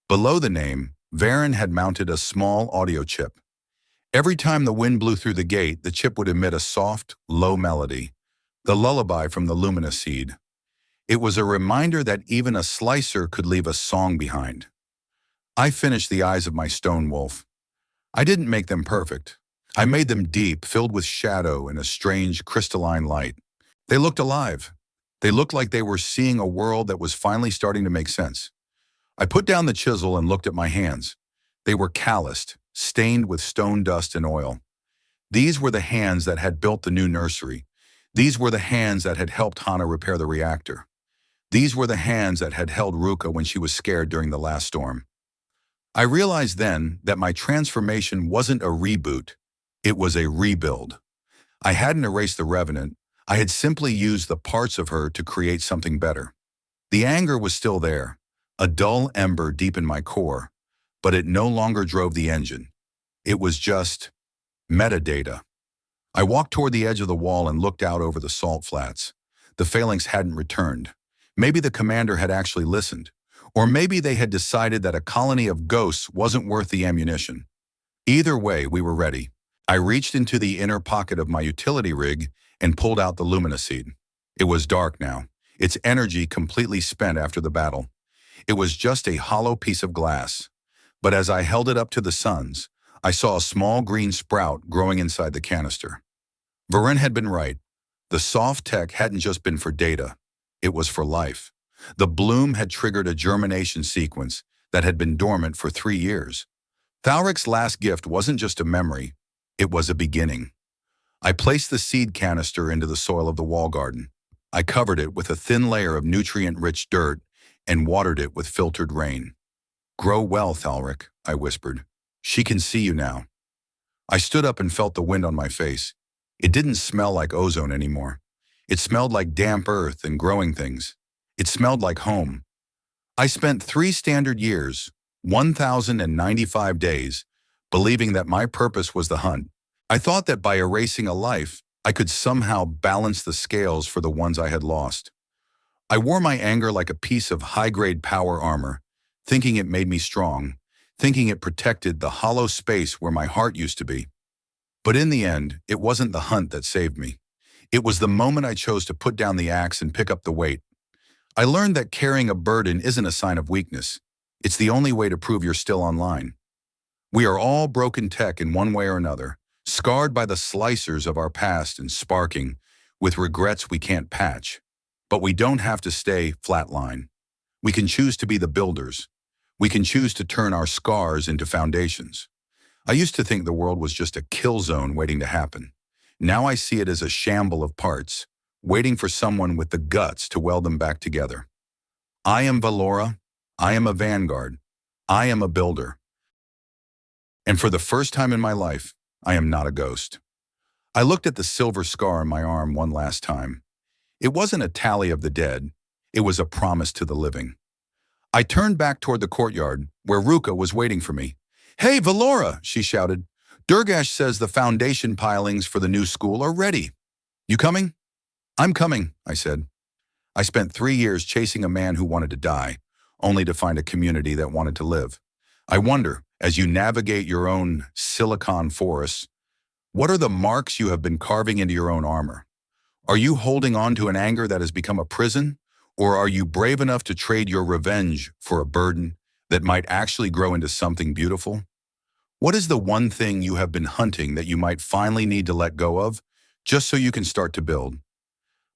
Below the name, Varen had mounted a small audio chip. Every time the wind blew through the gate, the chip would emit a soft, low melody, the lullaby from the luminous seed. It was a reminder that even a slicer could leave a song behind. I finished the eyes of my stone wolf. I didn't make them perfect. I made them deep, filled with shadow and a strange crystalline light. They looked alive. They looked like they were seeing a world that was finally starting to make sense. I put down the chisel and looked at my hands. They were calloused, stained with stone dust and oil. These were the hands that had built the new nursery. These were the hands that had helped Hana repair the reactor. These were the hands that had held Ruka when she was scared during the last storm. I realized then that my transformation wasn't a reboot, it was a rebuild. I hadn't erased the Revenant, I had simply used the parts of her to create something better. The anger was still there, a dull ember deep in my core, but it no longer drove the engine. It was just metadata. I walked toward the edge of the wall and looked out over the salt flats. The phalanx hadn't returned. Maybe the commander had actually listened. Or maybe they had decided that a colony of ghosts wasn't worth the ammunition. Either way, we were ready. I reached into the inner pocket of my utility rig and pulled out the Luminoseed. It was dark now, its energy completely spent after the battle. It was just a hollow piece of glass. But as I held it up to the suns, I saw a small green sprout growing inside the canister. Varen had been right. The soft tech hadn't just been for data. It was for life. The bloom had triggered a germination sequence that had been dormant for 3 years. Thalric's last gift wasn't just a memory, it was a beginning. I placed the seed canister into the soil of the wall garden. I covered it with a thin layer of nutrient-rich dirt and watered it with filtered rain. "Grow well, Thalric," I whispered. "She can see you now." I stood up and felt the wind on my face. It didn't smell like ozone anymore. It smelled like damp earth and growing things. It smelled like home. I spent 3 standard years, 1,095 days, believing that my purpose was the hunt. I thought that by erasing a life, I could somehow balance the scales for the ones I had lost. I wore my anger like a piece of high-grade power armor, thinking it made me strong, thinking it protected the hollow space where my heart used to be. But in the end, it wasn't the hunt that saved me. It was the moment I chose to put down the axe and pick up the weight. I learned that carrying a burden isn't a sign of weakness. It's the only way to prove you're still online. We are all broken tech in one way or another, scarred by the slicers of our past and sparking with regrets we can't patch. But we don't have to stay flatline. We can choose to be the builders. We can choose to turn our scars into foundations. I used to think the world was just a kill zone waiting to happen. Now I see it as a shamble of parts, waiting for someone with the guts to weld them back together. I am Vaelora. I am a Vanguard. I am a builder. And for the first time in my life, I am not a ghost. I looked at the silver scar on my arm one last time. It wasn't a tally of the dead. It was a promise to the living. I turned back toward the courtyard, where Ruka was waiting for me. "Hey, Vaelora," she shouted. "Durgash says the foundation pilings for the new school are ready. You coming?" "I'm coming," I said. I spent 3 years chasing a man who wanted to die, only to find a community that wanted to live. I wonder, as you navigate your own silicon forests, what are the marks you have been carving into your own armor? Are you holding on to an anger that has become a prison? Or are you brave enough to trade your revenge for a burden that might actually grow into something beautiful? What is the one thing you have been hunting that you might finally need to let go of, just so you can start to build?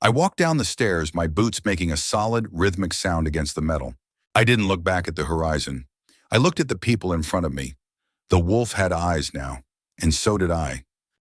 I walked down the stairs, my boots making a solid, rhythmic sound against the metal. I didn't look back at the horizon. I looked at the people in front of me. The wolf had eyes now, and so did I.